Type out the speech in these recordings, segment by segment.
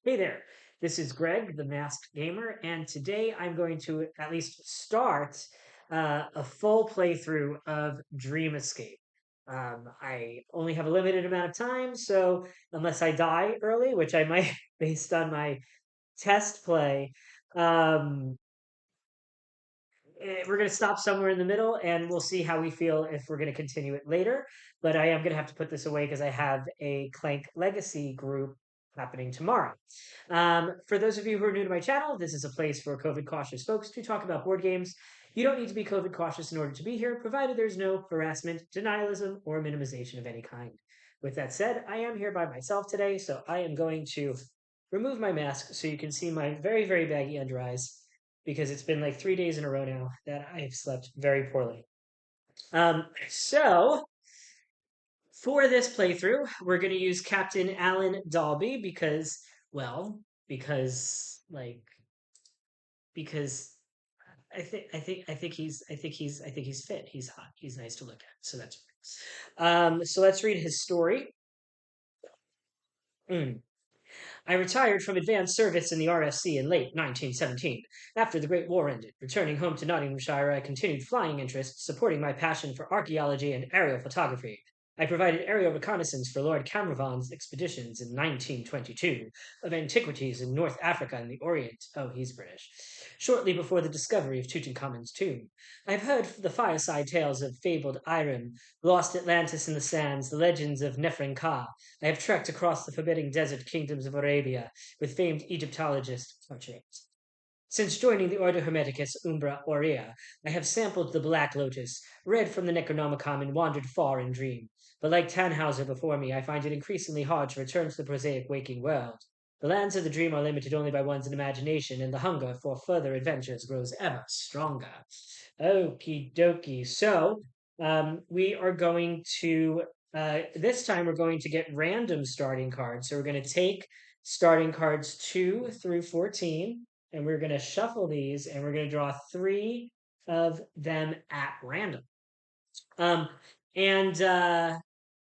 Hey there, this is Greg, the Masked Gamer, and today I'm going to at least start a full playthrough of Dreamescape. I only have a limited amount of time, so unless I die early, which I might based on my test play, um, we're going to stop somewhere in the middle and we'll see how we feel if we're going to continue it later. But I am going to have to put this away because I have a Clank Legacy group happening tomorrow. For those of you who are new to my channel, this is a place for COVID cautious folks to talk about board games. You don't need to be COVID cautious in order to be here, provided there's no harassment, denialism, or minimization of any kind. With that said, I am here by myself today, so I am going to remove my mask so you can see my very, very baggy under eyes because it's been like 3 days in a row now that I've slept very poorly. So for this playthrough, we're going to use Captain Alan Dalby because, well, because like because I think he's fit. He's hot. He's nice to look at. So that's so let's read his story. Mm. I retired from advanced service in the RFC in late 1917. After the Great War ended, returning home to Nottinghamshire, I continued flying interests, supporting my passion for archaeology and aerial photography. I provided aerial reconnaissance for Lord Caernarvon's expeditions in 1922 of antiquities in North Africa and the Orient. Oh, he's British. Shortly before the discovery of Tutankhamun's tomb. I have heard the fireside tales of fabled Irem, lost Atlantis in the sands, the legends of Nefren-Ka. I have trekked across the forbidding desert kingdoms of Arabia with famed Egyptologist James. Since joining the Order Hermeticus Umbra Aurea, I have sampled the Black Lotus, read from the Necronomicon, and wandered far in dream. But like Tannhauser before me, I find it increasingly hard to return to the prosaic waking world. The lands of the dream are limited only by one's imagination, and the hunger for further adventures grows ever stronger. Okie dokie. So, we are going to this time we're going to get random starting cards. So we're going to take starting cards 2 through 14, and we're going to shuffle these, and we're going to draw 3 of them at random. Um, and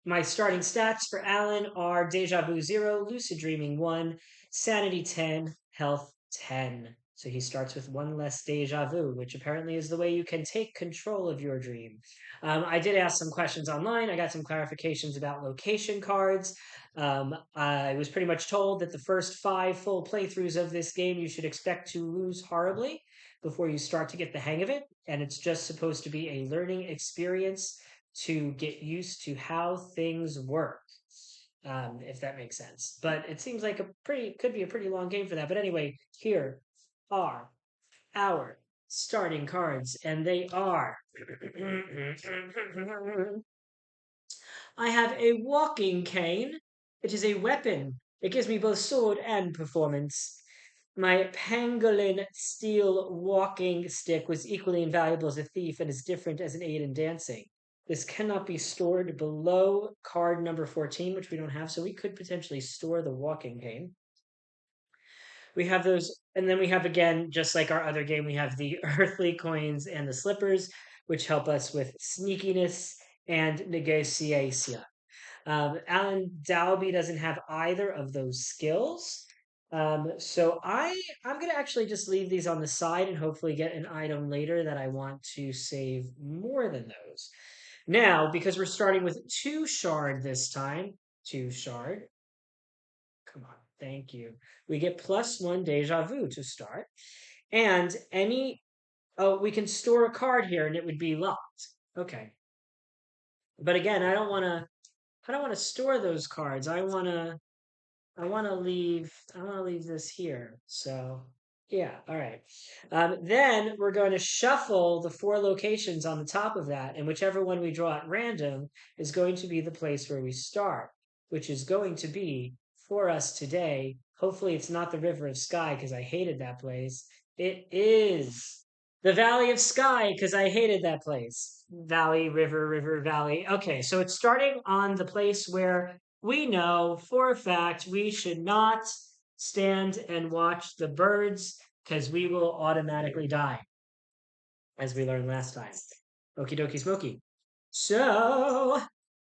my starting stats for Alan are Deja Vu 0, Lucid Dreaming 1, Sanity 10, Health 10. So he starts with one less deja vu, which apparently is the way you can take control of your dream. I did ask some questions online. I got some clarifications about location cards. I was pretty much told that the first 5 full playthroughs of this game you should expect to lose horribly before you start to get the hang of it. And it's just supposed to be a learning experience to get used to how things work, if that makes sense. But it seems like could be a pretty long game for that. But anyway, here are our starting cards, and they are. I have a walking cane. It is a weapon. It gives me both sword and performance. My pangolin steel walking stick was equally invaluable as a thief and as different as an aid in dancing. This cannot be stored below card number 14, which we don't have, so we could potentially store the walking cane. We have those, and then we have again, just like our other game, we have the earthly coins and the slippers, which help us with sneakiness and negotiation. Alan Dalby doesn't have either of those skills. So I'm gonna actually just leave these on the side and hopefully get an item later that I want to save more than those. Now, because we're starting with 2 shard this time, 2 shard. Come on, thank you. We get +1 deja vu to start. And we can store a card here and it would be locked. Okay. But again, I don't want to store those cards. I want to leave this here. So yeah, all right. Then we're going to shuffle the 4 locations on the top of that, and whichever one we draw at random is going to be the place where we start, which is going to be for us today. Hopefully it's not the River of Sky because I hated that place. It is the Valley of Sky because I hated that place. Valley, river, river, valley. Okay, so it's starting on the place where we know for a fact we should not stand and watch the birds because we will automatically die, as we learned last time. Okie dokie smoky. So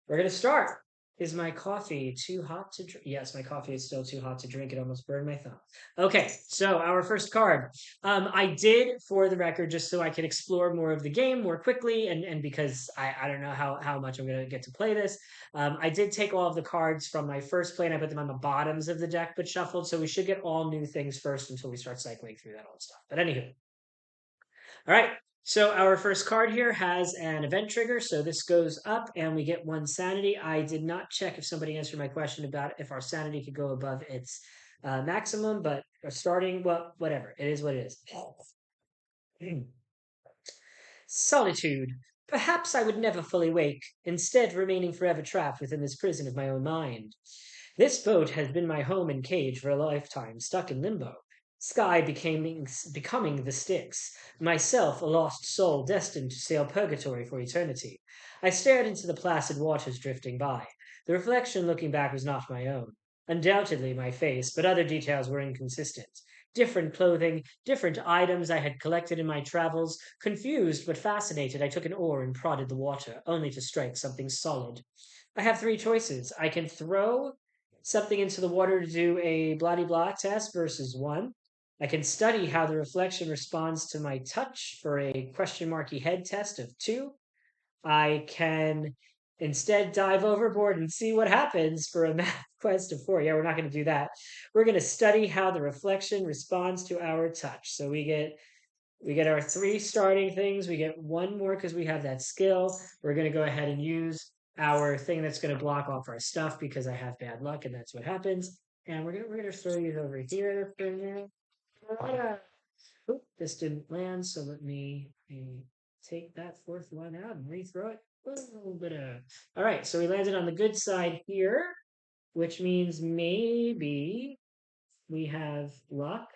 we're gonna start. Is my coffee too hot to drink? Yes, my coffee is still too hot to drink. It almost burned my thumb. Okay, so our first card. I did, for the record, just so I can explore more of the game more quickly, and because I don't know how much I'm going to get to play this, I did take all of the cards from my first play and I put them on the bottoms of the deck, but shuffled. So we should get all new things first until we start cycling through that old stuff. But anywho, all right. So our first card here has an event trigger. So this goes up and we get one sanity. I did not check if somebody answered my question about if our sanity could go above its maximum, but starting, well, whatever. It is what it is. Solitude. Perhaps I would never fully wake, instead remaining forever trapped within this prison of my own mind. This boat has been my home and cage for a lifetime, stuck in limbo. Sky becoming the Styx, myself a lost soul destined to sail purgatory for eternity. I stared into the placid waters drifting by. The reflection looking back was not my own. Undoubtedly my face, but other details were inconsistent. Different clothing, different items I had collected in my travels. Confused but fascinated, I took an oar and prodded the water, only to strike something solid. I have three choices. I can throw something into the water to do a blah blah test versus one. I can study how the reflection responds to my touch for a question marky head test of two. I can instead dive overboard and see what happens for a math quest of four. Yeah, we're not going to do that. We're going to study how the reflection responds to our touch. So we get our three starting things. We get one more because we have that skill. We're going to go ahead and use our thing that's going to block off our stuff because I have bad luck and that's what happens. And we're gonna throw these over here for now. Oop, this didn't land, so let me take that fourth one out and rethrow it. All right, so we landed on the good side here, which means maybe we have luck.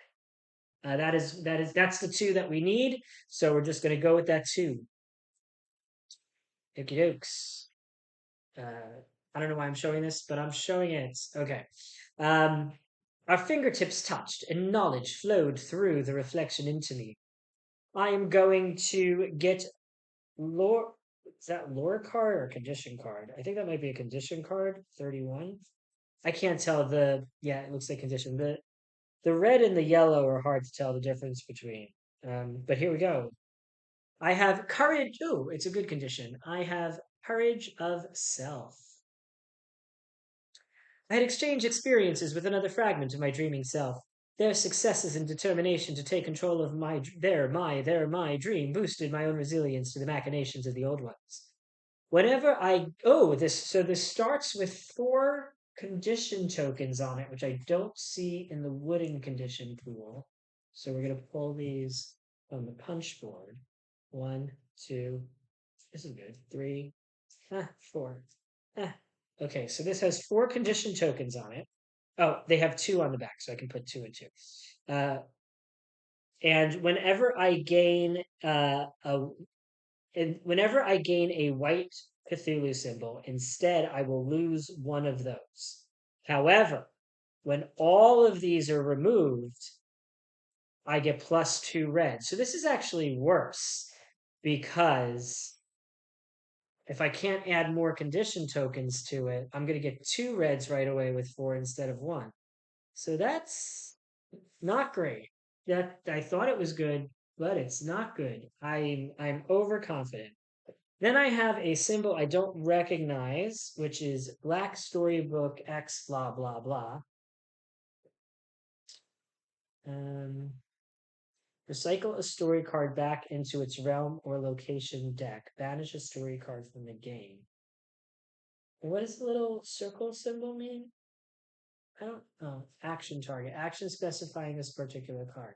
That's the two that we need. So we're just gonna go with that two. Okie dokes. I don't know why I'm showing this, but I'm showing it. Okay. Um, our fingertips touched, and knowledge flowed through the reflection into me. I am going to get lore. Is that lore card or condition card? I think that might be a condition card. 31. I can't tell yeah, it looks like condition. The red and the yellow are hard to tell the difference between. But here we go. I have courage. Oh, it's a good condition. I have courage of self. I had exchanged experiences with another fragment of my dreaming self. Their successes and determination to take control of my dream boosted my own resilience to the machinations of the old ones. Whenever I this starts with four condition tokens on it, which I don't see in the wooden condition pool. So we're gonna pull these from the punch board. One, two, this is good. Three, four. Okay, so this has four condition tokens on it. Oh, they have two on the back, so I can put two and two. Uh, and whenever I gain a white Cthulhu symbol, instead I will lose one of those. However, when all of these are removed, I get +2 red. So this is actually worse because if I can't add more condition tokens to it, I'm going to get 2 reds right away with 4 instead of 1. So that's not great. That I thought it was good, but it's not good. I'm overconfident. Then I have a symbol I don't recognize, which is Black Storybook X blah blah blah. Um, recycle a story card back into its realm or location deck. Banish a story card from the game. What does the little circle symbol mean? I don't know. Action target. Action specifying this particular card.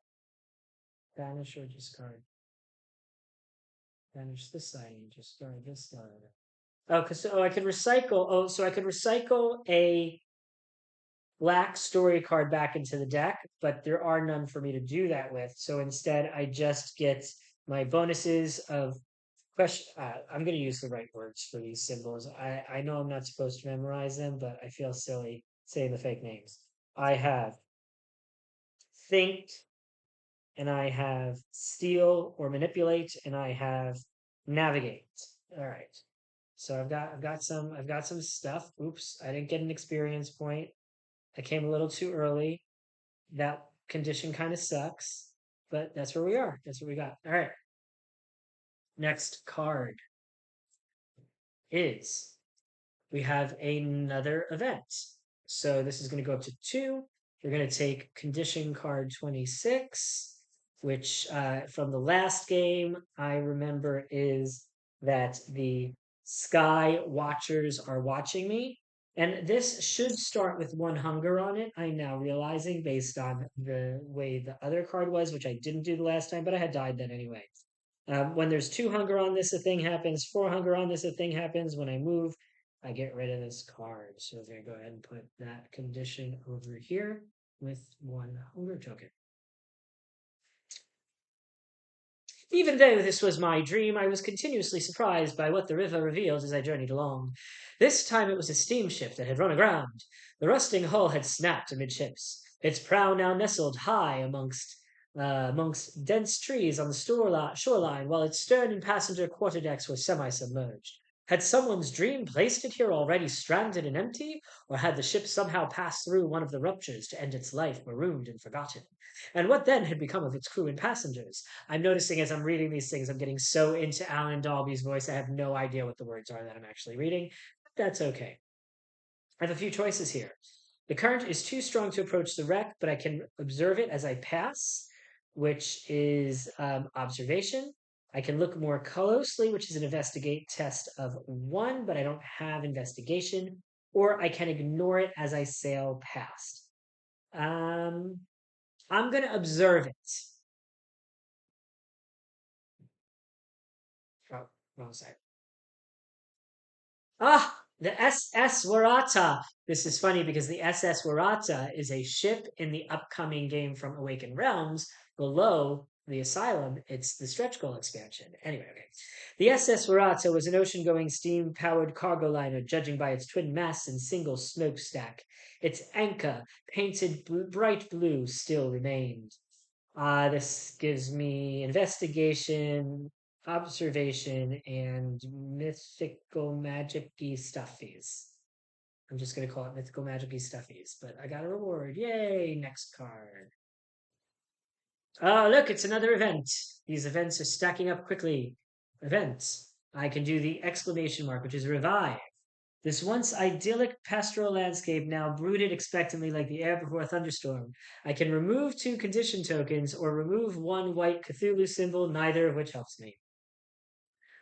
Banish or discard. Banish this side and discard this side. I could recycle. Oh, so I could recycle a black story card back into the deck, but there are none for me to do that with. So instead, I just get my bonuses of question. I'm going to use the right words for these symbols. I know I'm not supposed to memorize them, but I feel silly saying the fake names. I have think, and I have steal or manipulate, and I have navigate. All right. So I've got some stuff. Oops, I didn't get an experience point. I came a little too early. That condition kind of sucks, but that's where we are. That's what we got. All right. Next card is we have another event. So this is going to go up to two. We're going to take condition card 26, which from the last game I remember is that the Sky Watchers are watching me. And this should start with one hunger on it. I'm now realizing based on the way the other card was, which I didn't do the last time, but I had died then anyway. When there's two hunger on this, a thing happens. Four hunger on this, a thing happens. When I move, I get rid of this card. So we're going to go ahead and put that condition over here with one hunger token. Even though this was my dream, I was continuously surprised by what the river revealed as I journeyed along. This time it was a steamship that had run aground. The rusting hull had snapped amidships. Its prow now nestled high amongst dense trees on the shoreline, while its stern and passenger quarterdecks were semi-submerged. Had someone's dream placed it here already stranded and empty, or had the ship somehow passed through one of the ruptures to end its life marooned and forgotten? And what then had become of its crew and passengers? I'm noticing as I'm reading these things, I'm getting so into Alan Dalby's voice, I have no idea what the words are that I'm actually reading. But that's okay. I have a few choices here. The current is too strong to approach the wreck, but I can observe it as I pass, which is observation. I can look more closely, which is an investigate test of 1, but I don't have investigation. Or I can ignore it as I sail past. Um, I'm going to observe it. Oh, wrong side. Ah, the SS Warata. This is funny because the SS Warata is a ship in the upcoming game from Awakened Realms. Below the Asylum, it's the stretch goal expansion. Anyway, okay. The SS Warata was an ocean-going steam-powered cargo liner, judging by its twin masts and single smokestack. Its anchor, painted bright blue, still remained. This gives me investigation, observation, and mythical magic-y stuffies. I'm just going to call it mythical magic-y stuffies, but I got a reward. Yay! Next card. Oh, look, it's another event. These events are stacking up quickly. Events. I can do the exclamation mark, which is revive. This once idyllic pastoral landscape now brooded expectantly like the air before a thunderstorm. I can remove 2 condition tokens or remove 1 white Cthulhu symbol, neither of which helps me.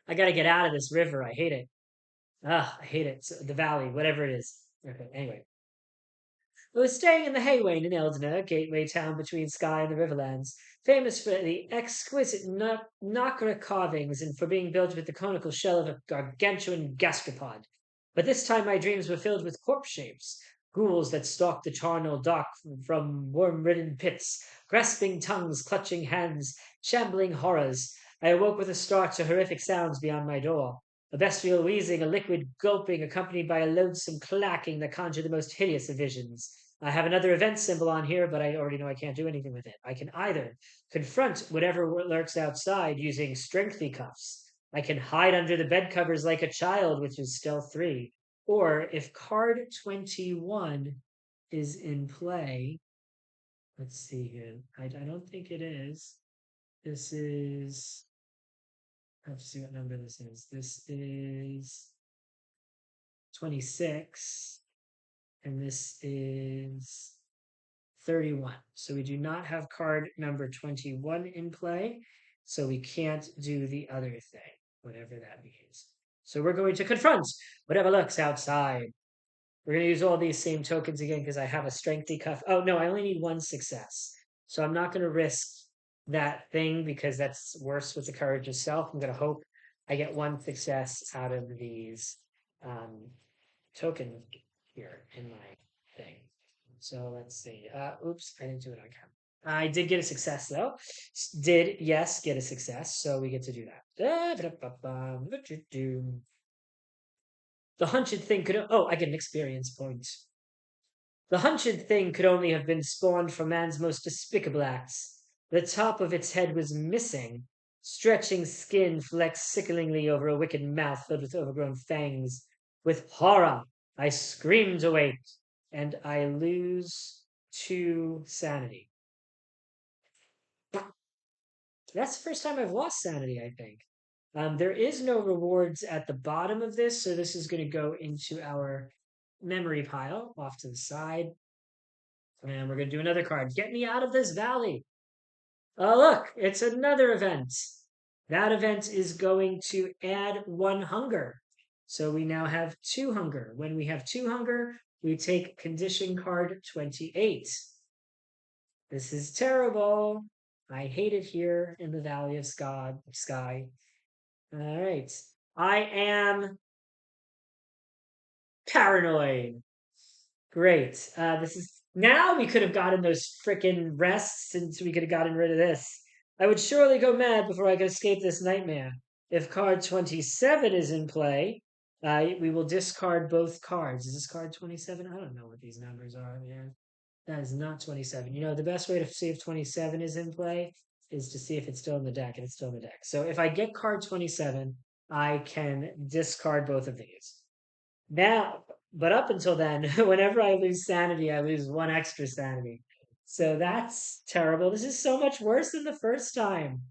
I gotta get out of this river. I hate it. I hate it. The valley, whatever it is. Okay, anyway. I was staying in the Haywain in Eldner, gateway town between Skye and the Riverlands, famous for the exquisite Nacre carvings and for being built with the conical shell of a gargantuan gastropod. But this time my dreams were filled with corpse shapes, ghouls that stalked the charnel dock from worm-ridden pits, grasping tongues, clutching hands, shambling horrors. I awoke with a start to horrific sounds beyond my door. A bestial wheezing, a liquid gulping, accompanied by a loathsome clacking that conjured the most hideous of visions. I have another event symbol on here, but I already know I can't do anything with it. I can either confront whatever lurks outside using strengthy cuffs. I can hide under the bed covers like a child, which is stealth 3. Or if card 21 is in play, let's see here. I don't think it is. This is, I have to see what number this is. This is 26, and this is 31. So we do not have card number 21 in play, so we can't do the other thing, whatever that means. So we're going to confront whatever lurks outside. We're going to use all these same tokens again because I have a strengthy cuff. Oh, no, I only need 1 success. So I'm not going to risk that thing because that's worse with the courage of self. I'm going to hope I get 1 success out of these tokens here in my thing. So let's see. Oops, I didn't do it on camera. I did get a success though. Did, yes, get a success. So we get to do that. The hunted thing could, I get an experience point. The hunted thing could only have been spawned from man's most despicable acts. The top of its head was missing, Stretching skin flecks sickeningly over a wicked mouth filled with overgrown fangs. With horror, I scream to wake, and I lose 2 sanity. That's the first time I've lost sanity, I think. There is no rewards at the bottom of this, so this is going to go into our memory pile off to the side. And we're going to do another card. Get me out of this valley. Oh, look, it's another event. That event is going to add 1 hunger. So we now have 2 hunger. When we have 2 hunger, we take condition card 28. This is terrible. I hate it here in the Valley of Sky. All right. I am paranoid. Great. This is now we could have gotten those freaking rests since we could have gotten rid of this. I would surely go mad before I could escape this nightmare. If card 27 is in play, we will discard both cards. Is this card 27? I don't know what these numbers are, man. That is not 27. You know, the best way to see if 27 is in play is to see if it's still in the deck, and it's still in the deck. So if I get card 27, I can discard both of these. Now, but up until then, whenever I lose sanity, I lose 1 extra sanity. So that's terrible. This is so much worse than the first time.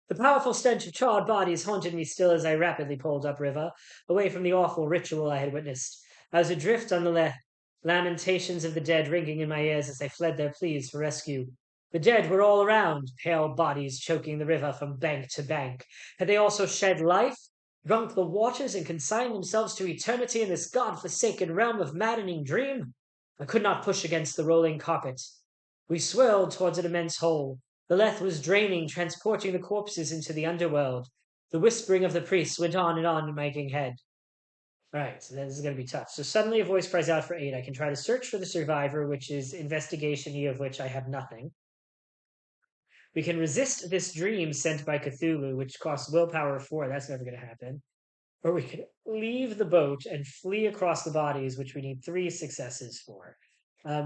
The powerful stench of charred bodies haunted me still as I rapidly pulled upriver, away from the awful ritual I had witnessed. I was adrift on the lamentations of the dead ringing in my ears as they fled their pleas for rescue. The dead were all around, pale bodies choking the river from bank to bank. Had they also shed life, drunk the waters, and consigned themselves to eternity in this god-forsaken realm of maddening dream? I could not push against the rolling carpet. We swirled towards an immense hole. The Leth was draining, transporting the corpses into the underworld. The whispering of the priests went on in my aching head. All right, so this is going to be tough. So suddenly a voice cries out for aid. I can try to search for the survivor, which is investigation-y, of which I have nothing. We can resist this dream sent by Cthulhu, which costs willpower 4. That's never going to happen. Or we could leave the boat and flee across the bodies, which we need 3 successes for.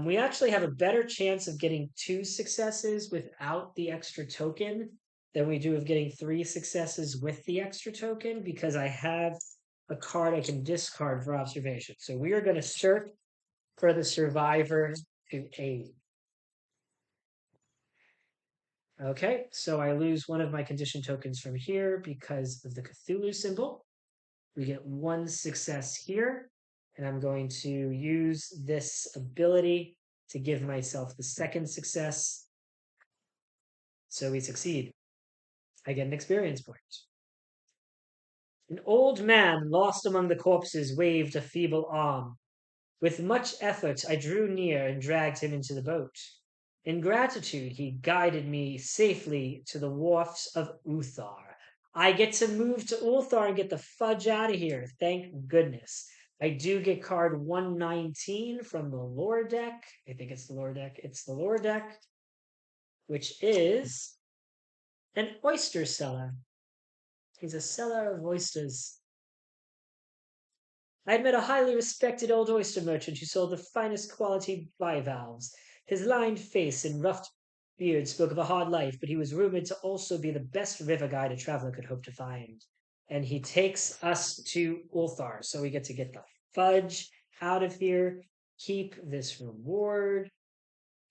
We actually have a better chance of getting 2 successes without the extra token than we do of getting 3 successes with the extra token, because I have a card I can discard for observation. So we are going to search for the survivor to aid. Okay, so I lose one of my condition tokens from here because of the Cthulhu symbol. We get 1 success here, and I'm going to use this ability to give myself the 2nd success. So we succeed. I get an experience point. An old man lost among the corpses waved a feeble arm. With much effort, I drew near and dragged him into the boat. In gratitude, he guided me safely to the wharfs of Uthar. I get to move to Uthar and get the fudge out of here. Thank goodness. I do get card 119 from the lower deck. I think it's the lower deck. It's the lower deck, which is an oyster seller. He's a seller of oysters. I had met a highly respected old oyster merchant who sold the finest quality bivalves. His lined face and rough beard spoke of a hard life, but he was rumored to also be the best river guide a traveler could hope to find. And he takes us to Ulthar, so we get to get the fudge out of here, keep this reward,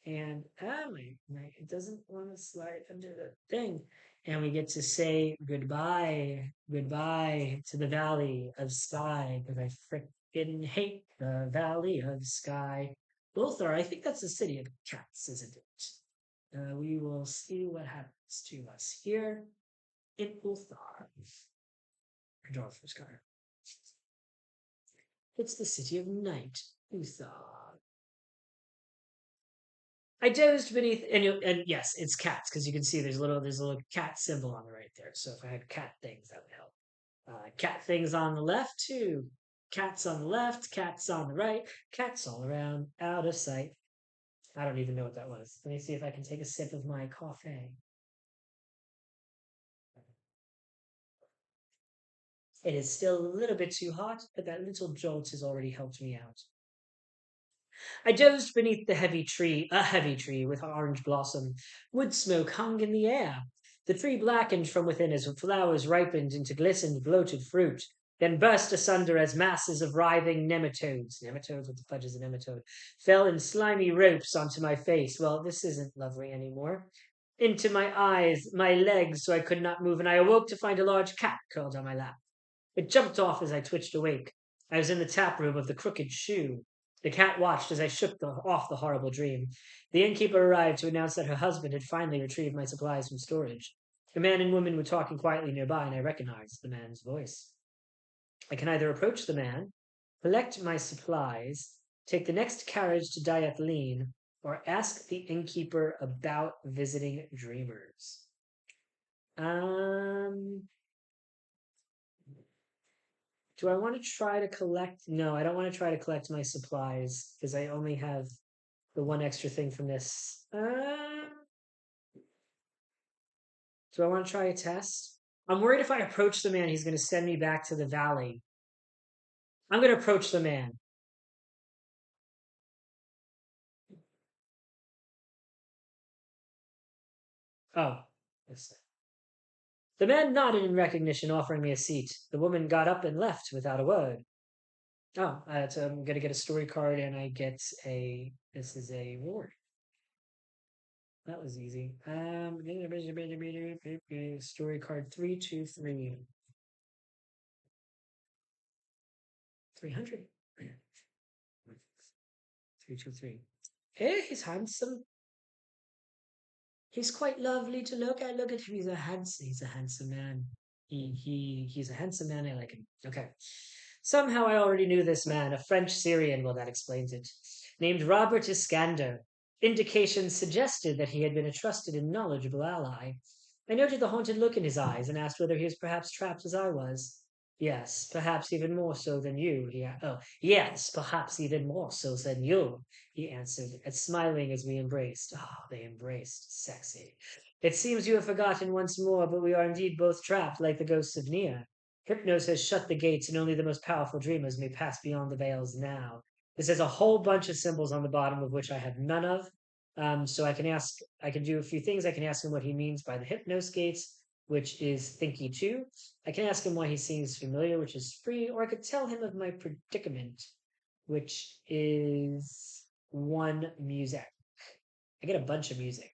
and it doesn't want to slide under the thing. And we get to say goodbye to the Valley of Sky, because I freaking hate the Valley of Sky. Ulthar, I think that's the city of cats, isn't it? We will see what happens to us here in Ulthar. Draw for Sky. It's the city of night, Ulthar. I dozed beneath, and yes, it's cats, because you can see there's a little cat symbol on the right there. So if I had cat things, that would help. Cat things on the left too. Cats on the left, cats on the right, cats all around, out of sight. I don't even know what that was. Let me see if I can take a sip of my coffee. It is still a little bit too hot, but that little jolt has already helped me out. I dozed beneath a heavy tree with orange blossom. Wood smoke hung in the air. The tree blackened from within as flowers ripened into glistened, bloated fruit, then burst asunder as masses of writhing nematodes. Nematodes? What the fudge is a nematode? Fell in slimy ropes onto my face. Well, this isn't lovely anymore. Into my eyes, my legs, so I could not move, and I awoke to find a large cat curled on my lap. It jumped off as I twitched awake. I was in the tap room of the Crooked Shoe. The cat watched as I shook off the horrible dream. The innkeeper arrived to announce that her husband had finally retrieved my supplies from storage. A man and woman were talking quietly nearby, and I recognized the man's voice. I can either approach the man, collect my supplies, take the next carriage to Diathleen, or ask the innkeeper about visiting dreamers. Do I want to try to collect? No, I don't want to try to collect my supplies because I only have the one extra thing from this. Do I want to try a test? I'm worried if I approach the man, he's going to send me back to the valley. I'm going to approach the man. Oh, yes. The man nodded in recognition, offering me a seat. The woman got up and left without a word. Oh, so I'm going to get a story card and I get a. This is a reward. That was easy. Story card 323. 300. 323. Hey, he's handsome. He's quite lovely to look at. Look at him. He's a handsome man. He's a handsome man. I like him. Okay. Somehow I already knew this man, a French Syrian, well that explains it, named Robert Iskander. Indications suggested that he had been a trusted and knowledgeable ally. I noted the haunted look in his eyes and asked whether he was perhaps trapped as I was. Yes, perhaps even more so than you, yes, perhaps even more so than you, he answered, and smiling as we embraced. Oh, they embraced. Sexy. It seems you have forgotten once more, but we are indeed both trapped like the ghosts of Nia. Hypnos has shut the gates, and only the most powerful dreamers may pass beyond the veils now. This has a whole bunch of symbols on the bottom of which I have none of. So I can do a few things. I can ask him what he means by the Hypnos gates, which is Thinky 2. I can ask him why he seems familiar, which is free, or I could tell him of my predicament, which is 1 music. I get a bunch of music.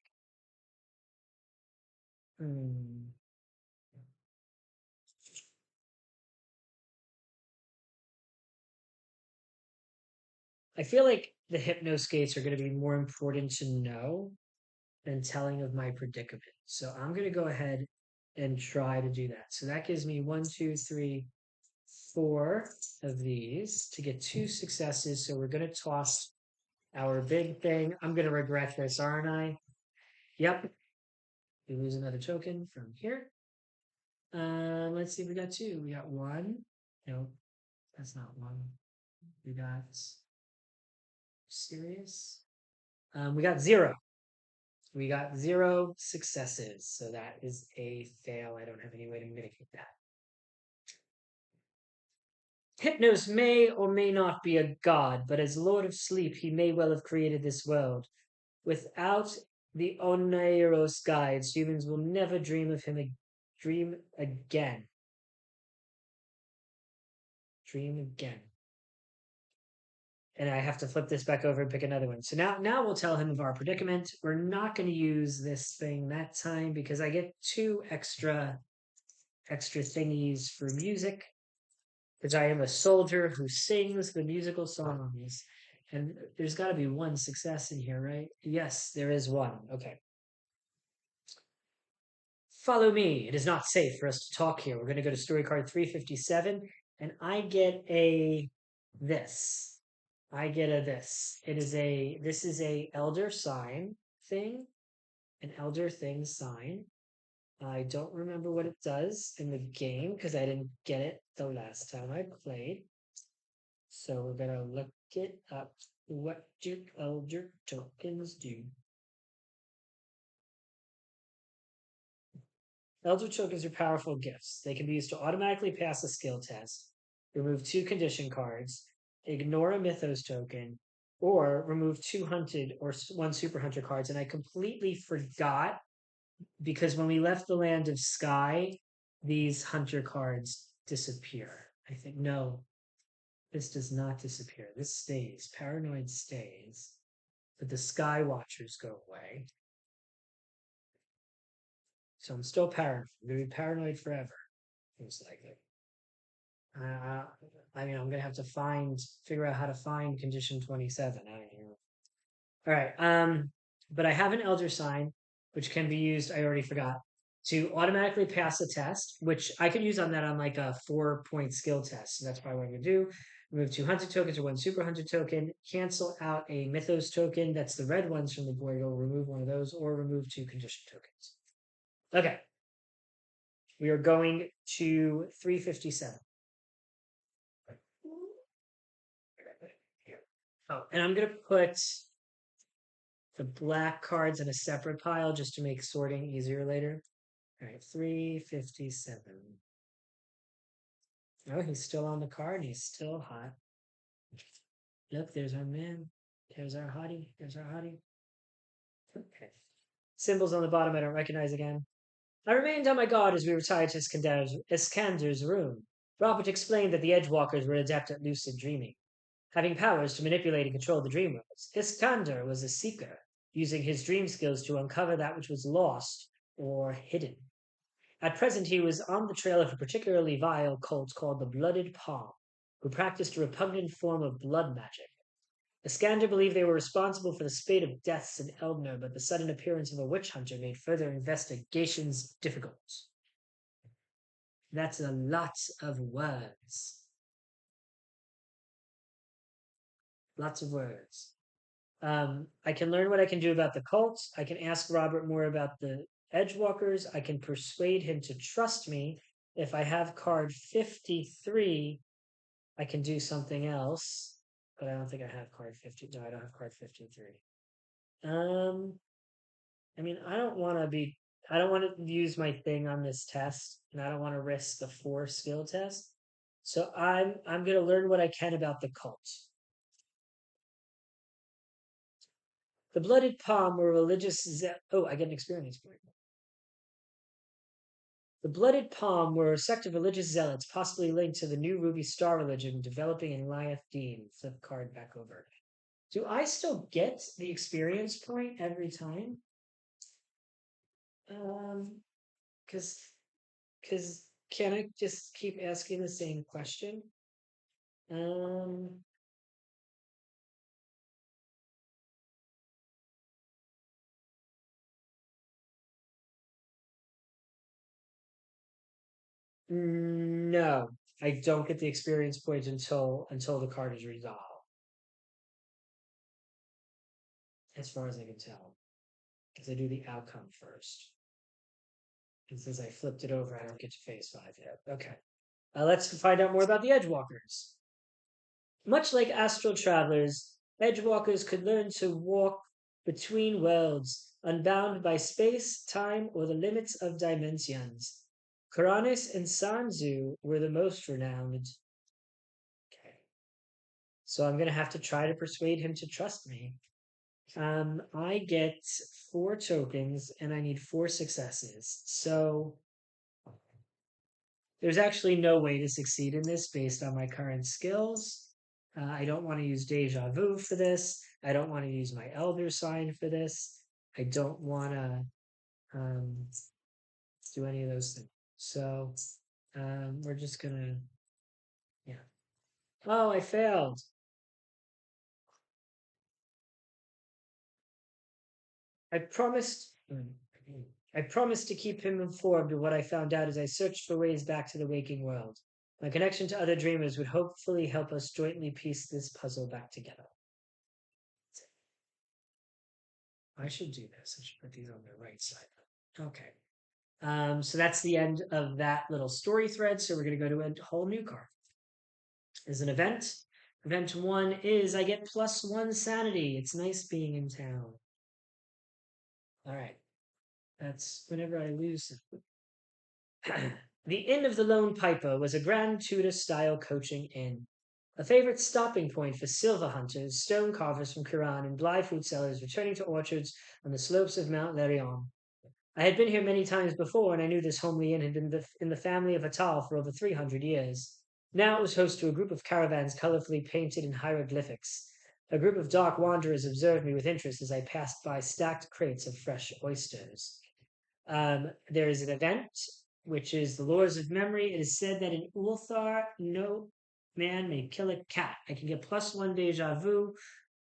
I feel like the hypnoskates are going to be more important to know than telling of my predicament. So I'm going to go ahead and try to do that. So that gives me 1, 2, 3, 4 of these to get 2 successes. So we're going to toss our big thing. I'm going to regret this, aren't I? Yep. We lose another token from here. Let's see. We got 2. We got 1. No, that's not 1. We got serious. We got 0. We got 0 successes, so that is a fail. I don't have any way to mitigate that. Hypnos may or may not be a god, but as Lord of Sleep, he may well have created this world. Without the Oneiros guides, humans will never dream of him. Dream again. Dream again. And I have to flip this back over and pick another one. So now we'll tell him of our predicament. We're not going to use this thing that time because I get 2 extra thingies for music. Because I am a soldier who sings the musical songs. And there's got to be 1 success in here, right? Yes, there is 1. Okay. Follow me. It is not safe for us to talk here. We're going to go to story card 357, and I get a this. I get a this. This is a elder sign thing, an elder thing sign. I don't remember what it does in the game because I didn't get it the last time I played. So we're gonna look it up. What do elder tokens do? Elder tokens are powerful gifts. They can be used to automatically pass a skill test, remove 2 condition cards, ignore a mythos token, or remove 2 hunted or 1 super hunter cards. And I completely forgot because when we left the land of Sky, these hunter cards disappear. I think no, this does not disappear. This stays. Paranoid stays, but the Sky Watchers go away. So I'm still paranoid. I'm gonna be paranoid forever, most likely. Uh, I mean, I'm gonna have to figure out how to find condition 27. All right. But I have an elder sign, which can be used. I already forgot to automatically pass a test, which I could use on that on like a 4-point skill test. So that's probably what I'm gonna do. Remove 2 hunter tokens or 1 super hunter token. Cancel out a mythos token. That's the red ones from the board. You'll remove one of those, or remove 2 condition tokens. Okay. We are going to 357. Oh, and I'm gonna put the black cards in a separate pile just to make sorting easier later. All right, 357. Oh, he's still on the card. And he's still hot. Look, there's our man. There's our hottie. There's our hottie. Okay. Symbols on the bottom I don't recognize again. I remained on my guard as we retired to Iskander's room. Robert explained that the Edgewalkers were adept at lucid dreaming, having powers to manipulate and control the dream worlds. Iskander was a seeker, using his dream skills to uncover that which was lost or hidden. At present, he was on the trail of a particularly vile cult called the Blooded Palm, who practiced a repugnant form of blood magic. Iskander believed they were responsible for the spate of deaths in Eldner, but the sudden appearance of a witch hunter made further investigations difficult. That's a lot of words. Lots of words. I can learn what I can do about the cults. I can ask Robert more about the Edgewalkers. I can persuade him to trust me. If I have card 53, I can do something else. But I don't think I have card 50. No, I don't have card 53. Um, I mean, I don't want to use my thing on this test, and I don't want to risk the 4 skill test. So I'm gonna learn what I can about the cult. The Blooded Palm were religious. Oh, I get an experience point. The Blooded Palm were a sect of religious zealots, possibly linked to the new Ruby Star religion developing in Liath Dean. Flip card back over. Do I still get the experience point every time? Because because can I just keep asking the same question? Um, no, I don't get the experience point until the card is resolved, as far as I can tell, because I do the outcome first. And since I flipped it over, I don't get to phase 5 yet. Okay. Let's find out more about the Edgewalkers. Much like astral travelers, Edgewalkers could learn to walk between worlds, unbound by space, time, or the limits of dimensions. Kuranis and Sanzu were the most renowned. Okay. So I'm going to have to try to persuade him to trust me. I get 4 tokens and I need 4 successes. So there's actually no way to succeed in this based on my current skills. I don't want to use Deja Vu for this. I don't want to use my Elder Sign for this. I don't want to do any of those things. So we're just gonna, yeah. Oh, I failed. I promised. I promised to keep him informed of what I found out as I searched for ways back to the waking world. My connection to other dreamers would hopefully help us jointly piece this puzzle back together. I should do this. I should put these on the right side. Okay. So that's the end of that little story thread. So we're going to go to a whole new card. Is an event. Event 1 is I get +1 sanity. It's nice being in town. All right. That's whenever I lose. The Inn of the Lone Piper was a Grand Tudor-style coaching inn, a favorite stopping point for silver hunters, stone carvers from Quran, and Bly fruit sellers returning to orchards on the slopes of Mount Lerion. I had been here many times before, and I knew this homely inn had been in the family of Atal for over 300 years. Now it was host to a group of caravans colorfully painted in hieroglyphics. A group of dark wanderers observed me with interest as I passed by stacked crates of fresh oysters. There is an event, which is the Lures of Memory. It is said that in Ulthar, no man may kill a cat. I can get +1 deja vu,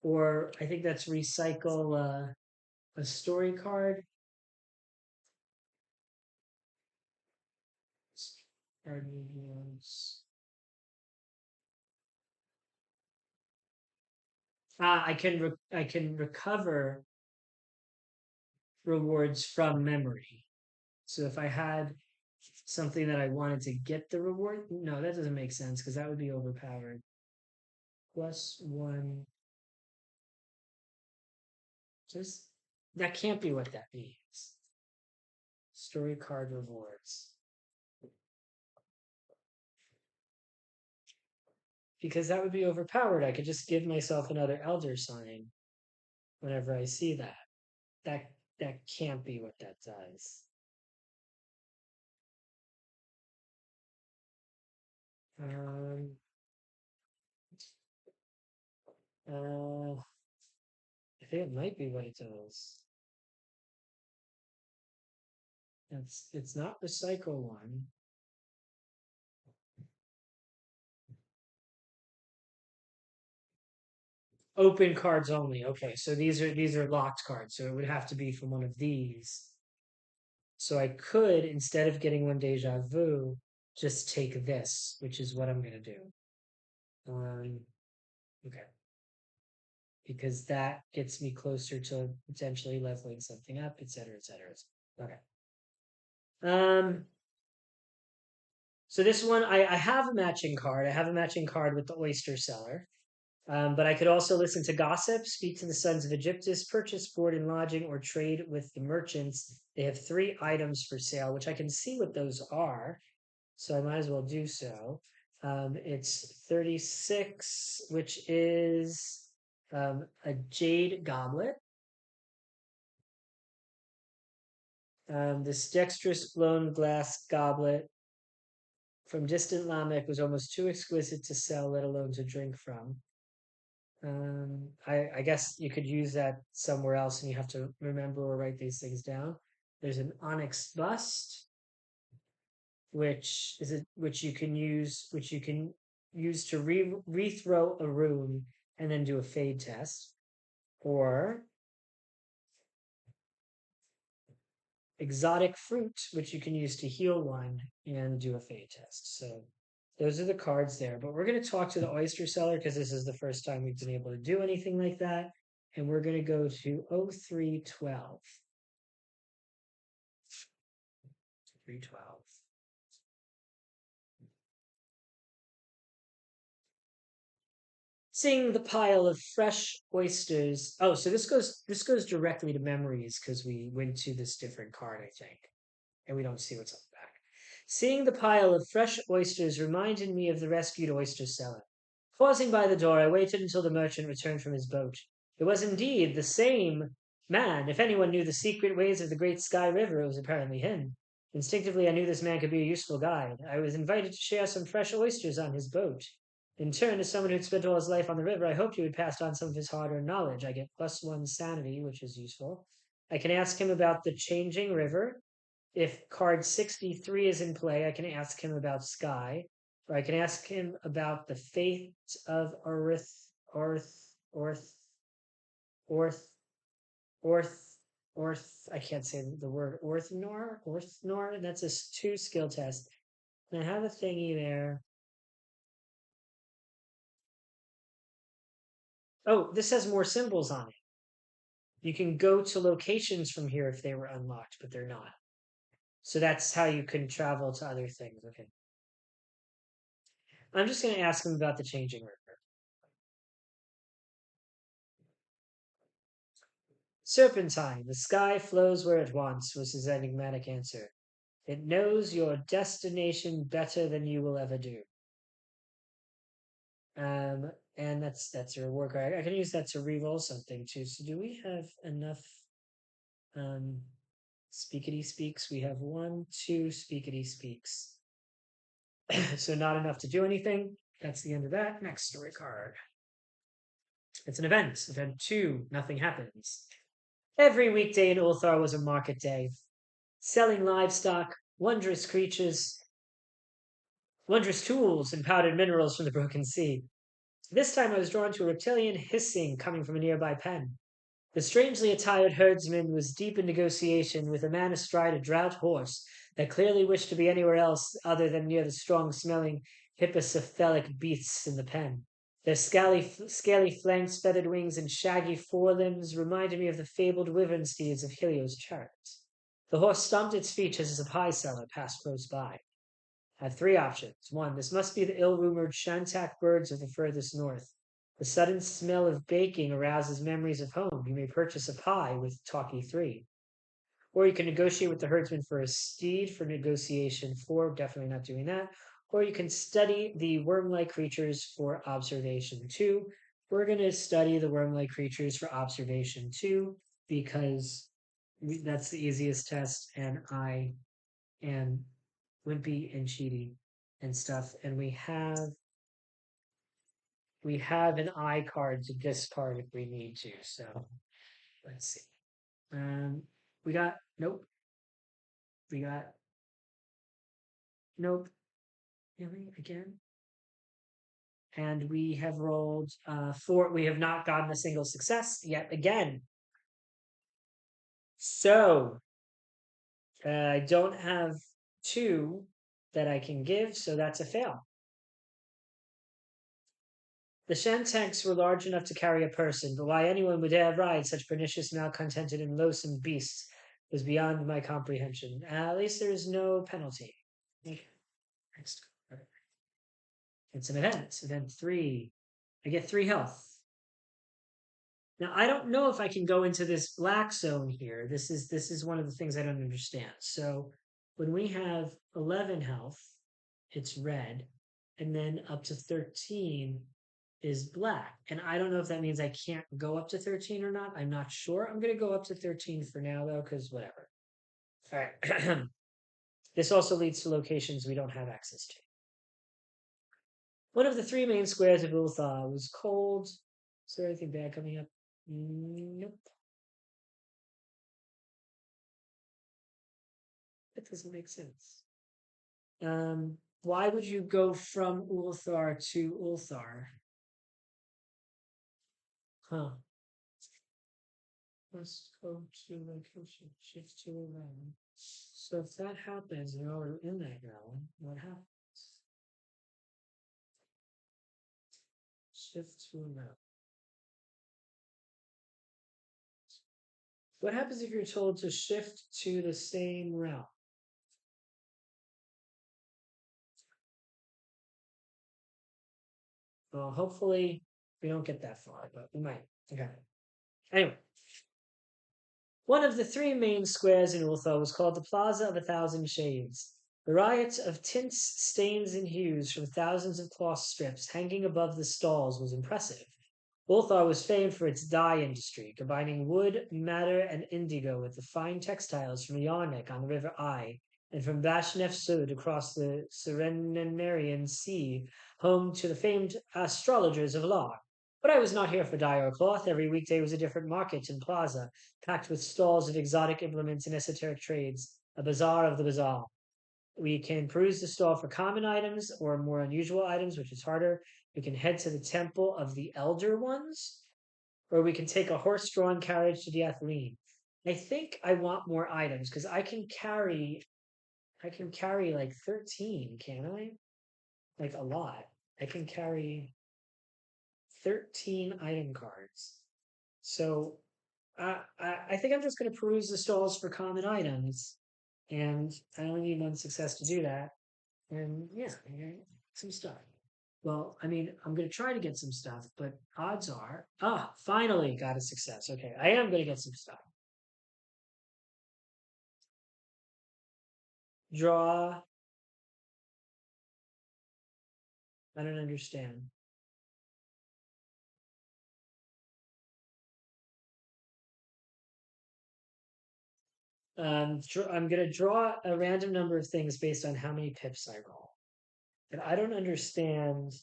or I think that's recycle a story card. I can recover rewards from memory. So if I had something that I wanted to get the reward, no, that doesn't make sense because that would be overpowered. +1. Just that can't be what that means. Story card rewards. Because that would be overpowered. I could just give myself another elder sign whenever I see that. That that can't be what that does. Um uh I think it might be what it does. It's not recycle one. Open cards only. Okay, so these are locked cards, so it would have to be from one of these. So I could, instead of getting one deja vu, just take this, which is what I'm gonna do. Okay, because that gets me closer to potentially leveling something up, etc., etc. Okay. Um. So this one, I have a matching card. I have a matching card with the oyster seller. But I could also listen to gossip, speak to the sons of Egyptus, purchase board and lodging, or trade with the merchants. They have 3 items for sale, which I can see what those are. So I might as well do so. It's 36, which is a jade goblet. This dexterous blown glass goblet from distant Lamech was almost too exquisite to sell, let alone to drink from. I guess you could use that somewhere else, and you have to remember or write these things down. There's an onyx bust, which you can use to rethrow a rune and then do a fade test, or exotic fruit, which you can use to heal one and do a fade test. So those are the cards there. But we're going to talk to the oyster seller because this is the first time we've been able to do anything like that. And we're going to go to 0312. 312. Seeing the pile of fresh oysters. Oh, so this goes directly to memories because we went to this different card, I think, and we don't see what's on the back. Seeing the pile of fresh oysters reminded me of the rescued oyster seller. Pausing by the door, I waited until the merchant returned from his boat. It was indeed the same man. If anyone knew the secret ways of the great Sky River, it was apparently him. Instinctively, I knew this man could be a useful guide. I was invited to share some fresh oysters on his boat. In turn, as someone who'd spent all his life on the river, I hoped he would pass on some of his hard-earned knowledge. I get +1 sanity, which is useful. I can ask him about the changing river. If card 63 is in play, I can ask him about Sky, or I can ask him about the fate of Orth, Orth, Orth, Orth. I can't say the word Orthnor. That's a 2 skill test. And I have a thingy there. Oh, this has more symbols on it. You can go to locations from here if they were unlocked, but they're not. So that's how you can travel to other things. Okay. I'm just going to ask him about the changing river. Serpentine, the sky flows where it wants, was his enigmatic answer. It knows your destination better than you will ever do. And that's a reward card. I can use that to reroll something too. So do we have enough? Um, Speakity speaks. We have 1, 2 speakity speaks. So not enough to do anything. That's the end of that. Next story card. It's an event. Event 2. Nothing happens. Every weekday in Ulthar was a market day, selling livestock, wondrous creatures, wondrous tools, and powdered minerals from the broken sea. This time I was drawn to a reptilian hissing coming from a nearby pen. The strangely attired herdsman was deep in negotiation with a man astride a draught horse that clearly wished to be anywhere else other than near the strong-smelling hippocephalic beasts in the pen. Their scaly flanks, feathered wings, and shaggy forelimbs reminded me of the fabled wyvern steeds of Helios' chariots. The horse stomped its feet as a pie seller passed close by. I had 3 options. 1. This must be the ill-rumored Shantak birds of the furthest north. The sudden smell of baking arouses memories of home. You may purchase a pie with Talkie 3. Or you can negotiate with the herdsman for a steed for negotiation 4. Definitely not doing that. Or you can study the worm-like creatures for observation 2. We're going to study the worm-like creatures for observation 2 because that's the easiest test, and I am wimpy and cheaty and stuff. And we have an I card to discard if we need to. So let's see. We got nope. We got nope. Really again. And we have rolled 4. We have not gotten a single success yet again. So I don't have 2 that I can give, so that's a fail. The Shantanks were large enough to carry a person, but why anyone would dare ride such pernicious, malcontented, and loathsome beasts was beyond my comprehension. At least there is no penalty. Okay. Next card. It's an event. Event 3. I get 3 health. Now I don't know if I can go into this black zone here. This is one of the things I don't understand. So when we have 11 health, it's red, and then up to 13 is black. And I don't know if that means I can't go up to 13 or not. I'm not sure. I'm going to go up to 13 for now, though, because whatever. All right. This also leads to locations we don't have access to. One of the 3 main squares of Ulthar was cold. Is there anything bad coming up? Nope. That doesn't make sense. Why would you go from Ulthar to Ulthar? Huh. Let's go to location, shift to 11. So if that happens, and you're in that realm, what happens? Shift to 11. What happens if you're told to shift to the same realm? Well, hopefully we don't get that far, but we might. Okay. Anyway, one of the 3 main squares in Ulthar was called the Plaza of 1,000 Shades. The riot of tints, stains, and hues from thousands of cloth strips hanging above the stalls was impressive. Ulthar was famed for its dye industry, combining wood, madder, and indigo with the fine textiles from Yarnik on the River Ai and from Bashnef Sud across the Serenarian Sea, home to the famed astrologers of Lar. But I was not here for dye or cloth. Every weekday was a different market and plaza, packed with stalls of exotic implements and esoteric trades, a bazaar of the bazaar. We can peruse the stall for common items or more unusual items, which is harder. We can head to the Temple of the Elder Ones, or we can take a horse-drawn carriage to the Athleen. I think I want more items because I can carry like 13, can I? Like a lot. I can carry 13 item cards. So I think I'm just going to peruse the stalls for common items, and I only need 1 success to do that. And yeah, some stuff. Well, I mean, I'm going to try to get some stuff, but odds are, finally got a success. Okay, I am going to get some stuff. Draw. I don't understand. I'm gonna draw a random number of things based on how many pips I roll. And I don't understand.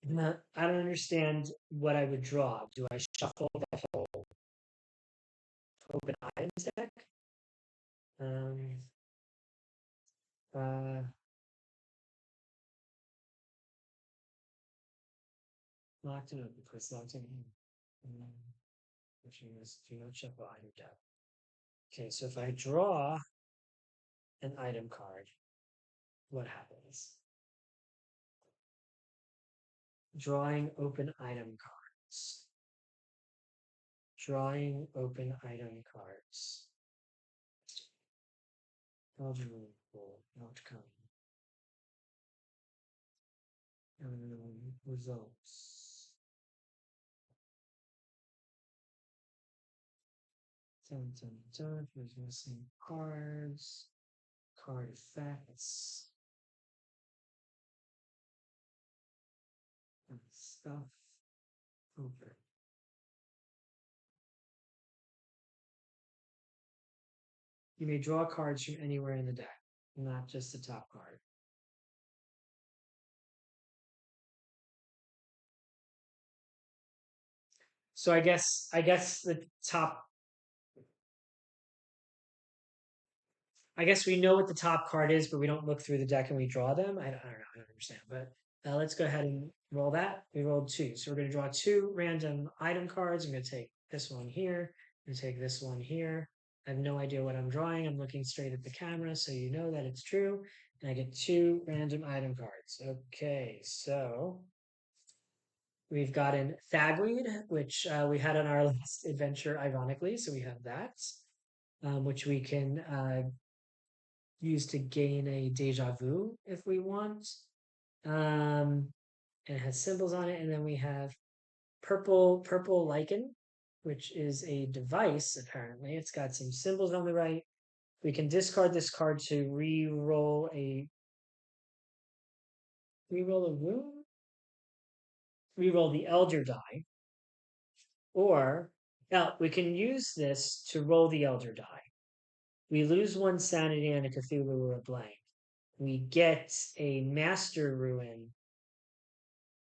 I don't understand what I would draw. Do I shuffle the whole open items deck? Um, uh, locked in open place, locked in. Which is do not shuffle item deck. Okay, so if I draw an item card, what happens? Drawing open item cards. Drawing open item cards. Eligible outcome. Results. Who's missing cards? Card effects. And stuff. Over. You may draw cards from anywhere in the deck, not just the top card. So I guess the top I guess we know what the top card is, but we don't look through the deck and we draw them. I don't know. I don't understand. But let's go ahead and roll that. We rolled two. So we're going to draw two random item cards. I'm going to take this one here. I'm going to take this one here. I have no idea what I'm drawing. I'm looking straight at the camera, so you know that it's true. And I get two random item cards. Okay, so we've got an Thagweed, which we had on our last adventure, ironically. So we have that, which we can use to gain a deja vu if we want. And it has symbols on it. And then we have purple lichen, which is a device, apparently. It's got some symbols on the right. We can discard this card to re-roll a wound, re-roll the elder die, or now we can use this to roll the elder die. We lose one sanity and a Cthulhu or a blank. We get a master ruin,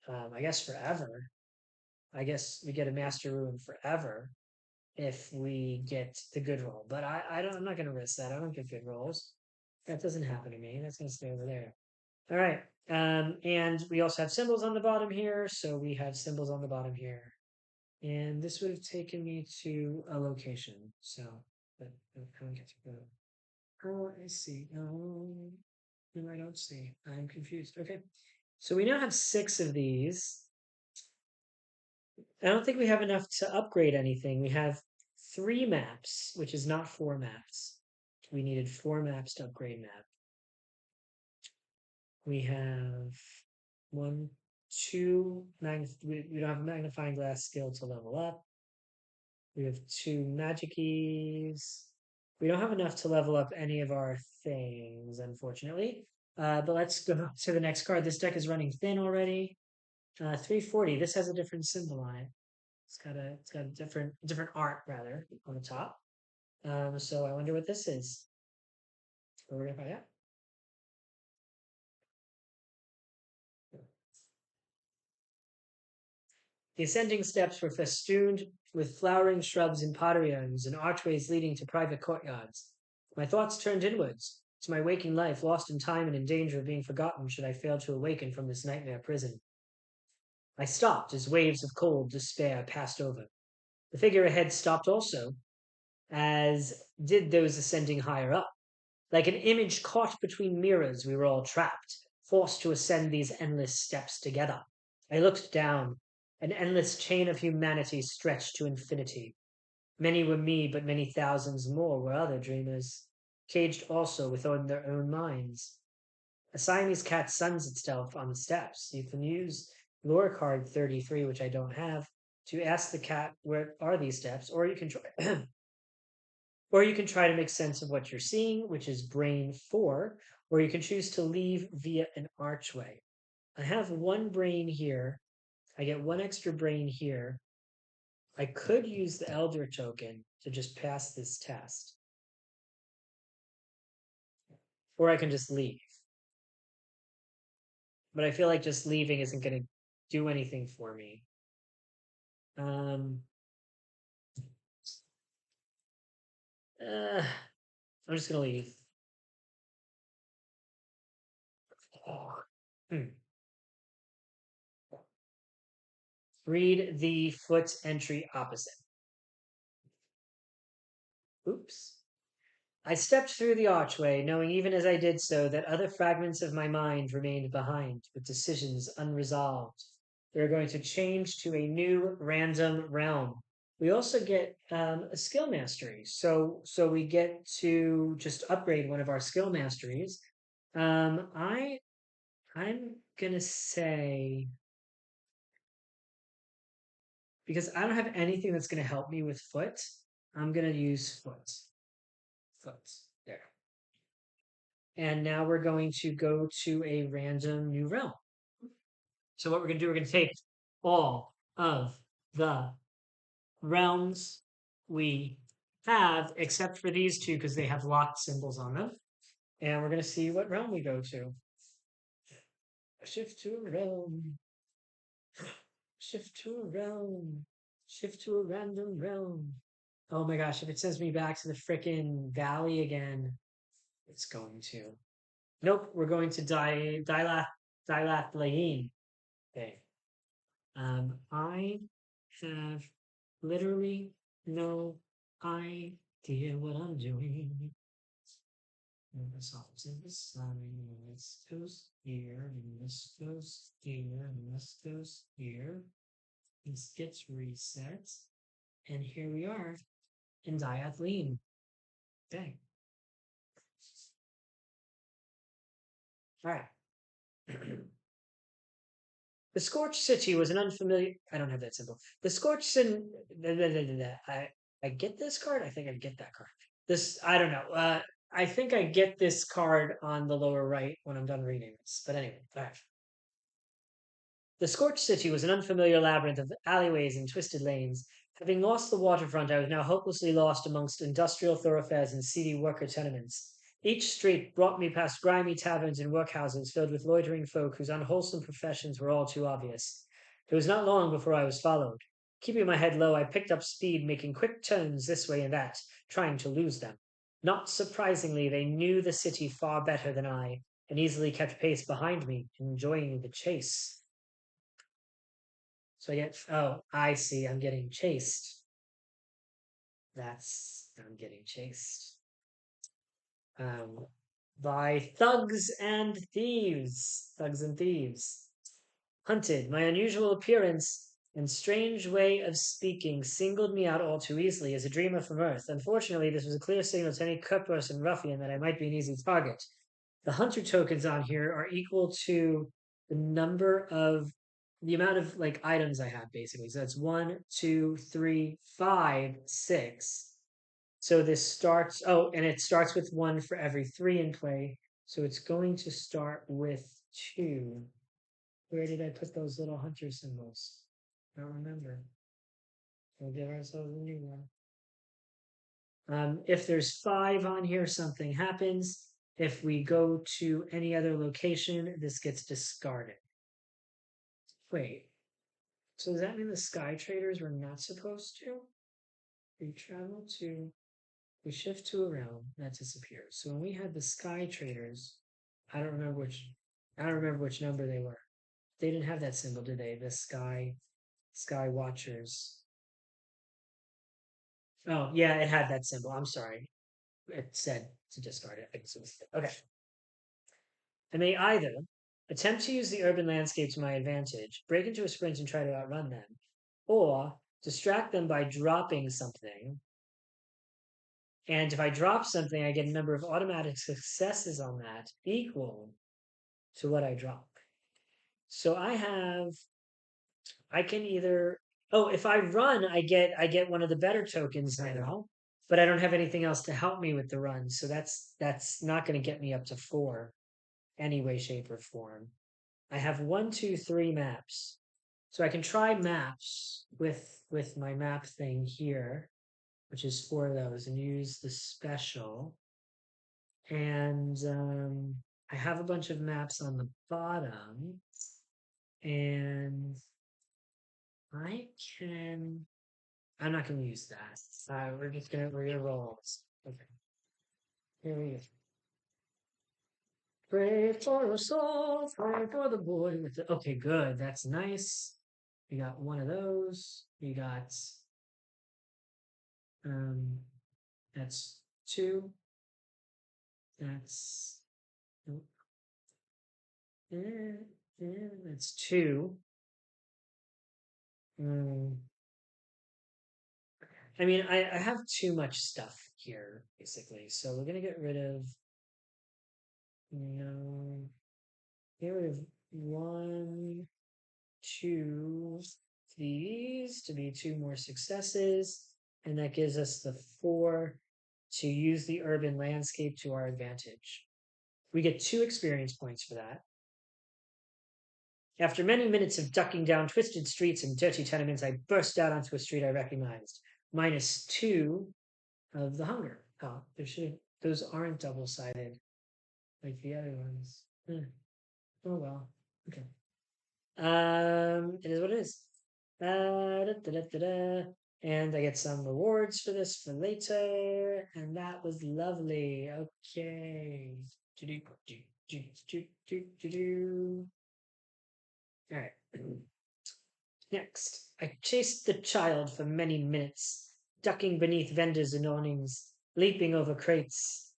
I guess forever. I guess we get a master ruin forever if we get the good roll. But I'm not gonna risk that. I don't get good rolls. That doesn't happen to me. That's gonna stay over there. All right. And we also have symbols on the bottom here. So we have symbols on the bottom here. And this would have taken me to a location. So, but I don't get to go. Oh, I see. No, no, I don't see. I'm confused. Okay. So we now have six of these. I don't think we have enough to upgrade anything. We have three maps, which is not four maps. We needed four maps to upgrade map. We have one, two, we don't have a magnifying glass skill to level up. We have two magic keys. We don't have enough to level up any of our things, unfortunately. But let's go to the next card. This deck is running thin already. 340. This has a different symbol on it. It's got a different art rather on the top. So I wonder what this is. We're gonna find out. The ascending steps were festooned with flowering shrubs and pottery urns and archways leading to private courtyards. My thoughts turned inwards, to my waking life, lost in time and in danger of being forgotten should I fail to awaken from this nightmare prison. I stopped as waves of cold despair passed over. The figure ahead stopped also, as did those ascending higher up. Like an image caught between mirrors, we were all trapped, forced to ascend these endless steps together. I looked down. An endless chain of humanity stretched to infinity. Many were me, but many thousands more were other dreamers, caged also within their own minds. A Siamese cat suns itself on the steps. You can use lore card 33, which I don't have, to ask the cat where are these steps, or you can try or you can try to make sense of what you're seeing, which is brain 4, or you can choose to leave via an archway. I have one brain here. I get one extra brain here. I could use the Elder token to just pass this test. Or I can just leave. But I feel like just leaving isn't going to do anything for me. Um, I'm just going to leave. Hmm. Read the foot entry opposite. Oops. I stepped through the archway, knowing even as I did so that other fragments of my mind remained behind, with decisions unresolved. They are going to change to a new random realm. We also get a skill mastery, so we get to just upgrade one of our skill masteries. I'm gonna say because I don't have anything that's gonna help me with foot, I'm gonna use foot. Foot there. And now we're going to go to a random new realm. So what we're going to do, we're going to take all of the realms we have, except for these two, because they have locked symbols on them. And we're going to see what realm we go to. Shift to a realm. Shift to a realm. Shift to a random realm. Oh my gosh, if it sends me back to the frickin' valley again, it's going to. Nope, we're going to Dilath Lane. Okay. I have literally no idea what I'm doing. And this all in the sun, and this goes here, and this goes here, and this goes here. This gets reset, and here we are in Diathleen. Dang. All right. The Scorched City was an unfamiliar. I don't have that symbol. The Scorched City. I get this card. I think I get that card. This I don't know. I think I get this card on the lower right when I'm done reading this. But anyway, all right. The Scorched City was an unfamiliar labyrinth of alleyways and twisted lanes. Having lost the waterfront, I was now hopelessly lost amongst industrial thoroughfares and seedy worker tenements. Each street brought me past grimy taverns and workhouses filled with loitering folk whose unwholesome professions were all too obvious. It was not long before I was followed. Keeping my head low, I picked up speed, making quick turns this way and that, trying to lose them. Not surprisingly, they knew the city far better than I, and easily kept pace behind me, enjoying the chase. So I get, oh, I see, I'm getting chased. I'm getting chased. By thugs and thieves. Thugs and thieves. Hunted, my unusual appearance and strange way of speaking singled me out all too easily as a dreamer from Earth. Unfortunately, this was a clear signal to any cutpurse and ruffian that I might be an easy target. The hunter tokens on here are equal to the amount of like items I have basically. So that's 1, 2, 3, 5, 6. So this starts, oh, and it starts with 1 for every 3 in play. So it's going to start with 2. Where did I put those little hunter symbols? I don't remember. We'll give ourselves a new one. If there's 5 on here, something happens. If we go to any other location, this gets discarded. Wait, so does that mean the Sky Traders were not supposed to? We travel to, we shift to a realm, that disappears. So when we had the Sky Traders, I don't remember which number they were. They didn't have that symbol, did they? The Sky Watchers. Oh, yeah, it had that symbol. I'm sorry. It said to discard it. Okay. I may either attempt to use the urban landscape to my advantage, break into a sprint and try to outrun them, or distract them by dropping something. And if I drop something, I get a number of automatic successes on that equal to what I drop. So I can either, oh, if I run, I get one of the better tokens now, but I don't have anything else to help me with the run. So that's not going to get me up to 4 any way, shape, or form. I have 1, 2, 3 maps. So I can try maps with my map thing here, which is 4 of those, and use the special. And I have a bunch of maps on the bottom, and I can. I'm not going to use that. We're gonna roll this. Okay, here we go. Pray for a soul, pray for the boy with the. Okay, good. That's nice. We got one of those. We got um, that's two. That's nope. That's two. Um, I mean, I have too much stuff here, basically. So we're gonna get rid of, no, get rid of one, two, these to be two more successes. And that gives us the four to use the urban landscape to our advantage. We get 2 experience points for that. After many minutes of ducking down twisted streets and dirty tenements, I burst out onto a street I recognized. -2 of the hunger. Oh, those aren't double-sided like the other ones. Oh well. Okay. It is what it is. Da, da, da, da, da. And I get some rewards for this for later, and that was lovely. Okay. All right. Next, I chased the child for many minutes, ducking beneath vendors and awnings, leaping over crates,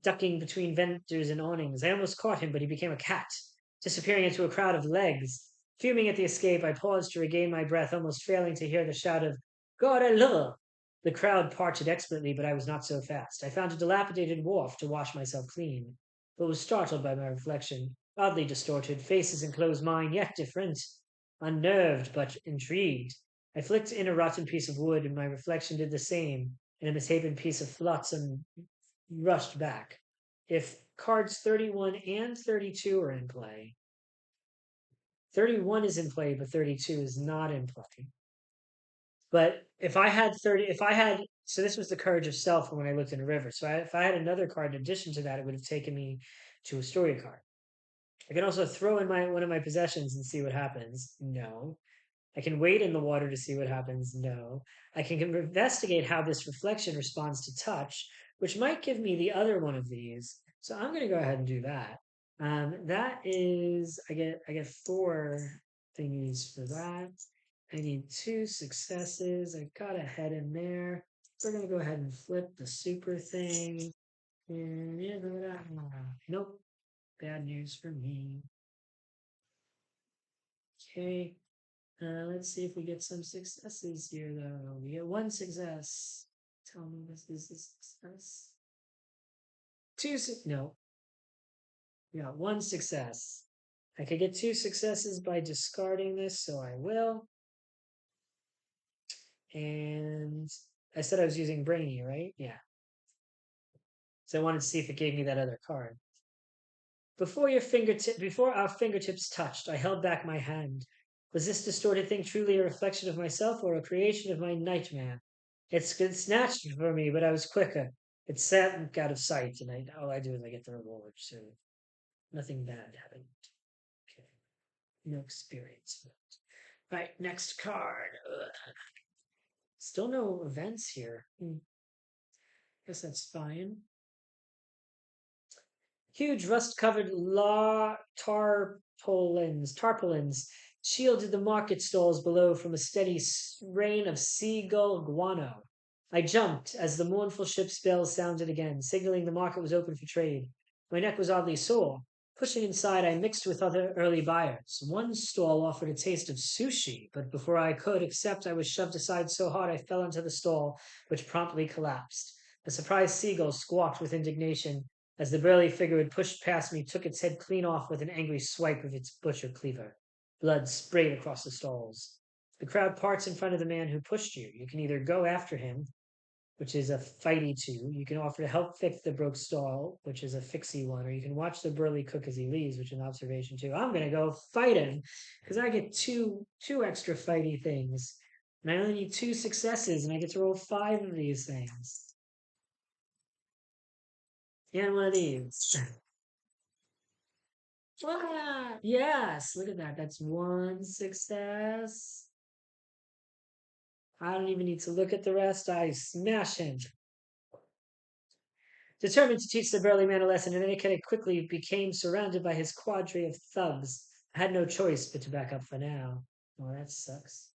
ducking between vendors and awnings. I almost caught him, but he became a cat, disappearing into a crowd of legs. Fuming at the escape, I paused to regain my breath, almost failing to hear the shout of Gorilla! The crowd parted expertly, but I was not so fast. I found a dilapidated wharf to wash myself clean, but was startled by my reflection. Oddly distorted, faces enclosed mine, yet different. Unnerved, but intrigued. I flicked in a rotten piece of wood, and my reflection did the same, and a misshapen piece of flotsam rushed back. If cards 31 and 32 are in play, 31 is in play, but 32 is not in play. But if I had 30, if I had, so this was the courage of self when I looked in a river. So if I had another card in addition to that, it would have taken me to a story card. I can also throw in one of my possessions and see what happens. No. I can wade in the water to see what happens. No. I can investigate how this reflection responds to touch, which might give me the other one of these. So I'm going to go ahead and do that. That is, I get 4 thingies for that. I need 2 successes. I got a head in there. We're going to go ahead and flip the super thing. And nope, bad news for me. Okay. Let's see if we get some successes here, though. We get 1 success. Tell me this is a success. 2, no. We got 1 success. I could get 2 successes by discarding this, so I will. And I said I was using Brainy, right? Yeah. So I wanted to see if it gave me that other card. Before our fingertips touched, I held back my hand. Was this distorted thing truly a reflection of myself or a creation of my nightmare? It snatched for me, but I was quicker. It sank out of sight, and all I do is I get the reward, so nothing bad happened. Okay. No experience. Right, next card. Ugh. Still no events here. Guess that's fine. Huge rust-covered tarpaulins shielded the market stalls below from a steady rain of seagull guano. I jumped as the mournful ship's bells sounded again, signaling the market was open for trade. My neck was oddly sore. Pushing inside, I mixed with other early buyers. One stall offered a taste of sushi, but before I could accept, I was shoved aside so hard I fell into the stall, which promptly collapsed. A surprised seagull squawked with indignation as the burly figure had pushed past me, took its head clean off with an angry swipe of its butcher cleaver. Blood sprayed across the stalls. The crowd parts in front of the man who pushed you. You can either go after him, which is a fighty 2. You can offer to help fix the broke stall, which is a fixie 1, or you can watch the burly cook as he leaves, which is an observation 2. I'm gonna go fight him because I get two extra fighty things, and I only need 2 successes, and I get to roll 5 of these things. And one of these. Ah, yes, look at that. That's one success. I don't even need to look at the rest. I smash him. Determined to teach the burly man a lesson, and Anakin quickly became surrounded by his quadri of thugs. I had no choice but to back up for now. Oh, that sucks.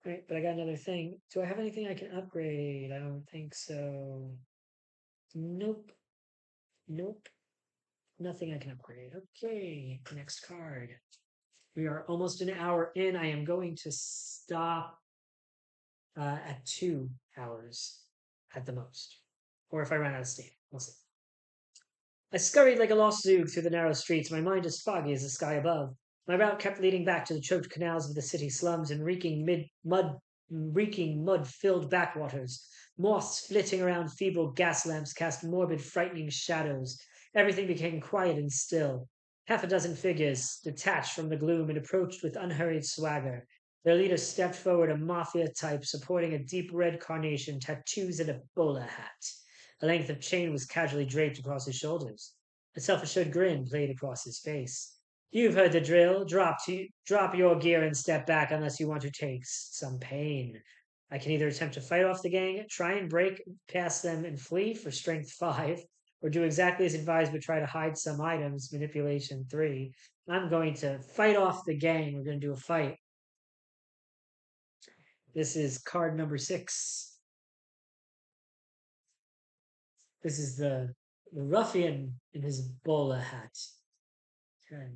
Alright, but I got another thing. Do I have anything I can upgrade? I don't think so. Nope. Nope. Nothing I can upgrade. Okay, next card. We are almost an hour in. I am going to stop at 2 hours at the most. Or if I run out of steam. We'll see. I scurried like a lost Zoog through the narrow streets, my mind as foggy as the sky above. My route kept leading back to the choked canals of the city slums and reeking mud-filled backwaters. Moths flitting around feeble gas lamps cast morbid, frightening shadows. Everything became quiet and still. Half a dozen figures detached from the gloom and approached with unhurried swagger. Their leader stepped forward, a mafia type supporting a deep red carnation, tattoos, and a bowler hat. A length of chain was casually draped across his shoulders. A self-assured grin played across his face. You've heard the drill. Drop your gear and step back unless you want to take some pain. I can either attempt to fight off the gang, try and break past them and flee for strength 5, or do exactly as advised but try to hide some items, manipulation 3. I'm going to fight off the gang. We're going to do a fight. This is card number 6. This is the ruffian in his bowler hat. Okay.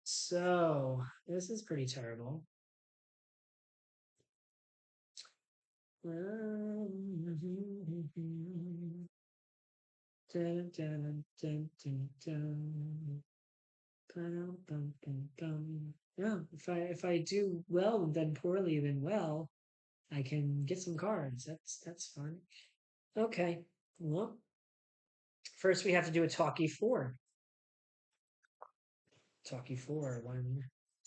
So, this is pretty terrible. Yeah, if I do well, then poorly, then well, I can get some cards. That's fun. Okay. Well, first we have to do a talkie 4. Talkie 4. 1,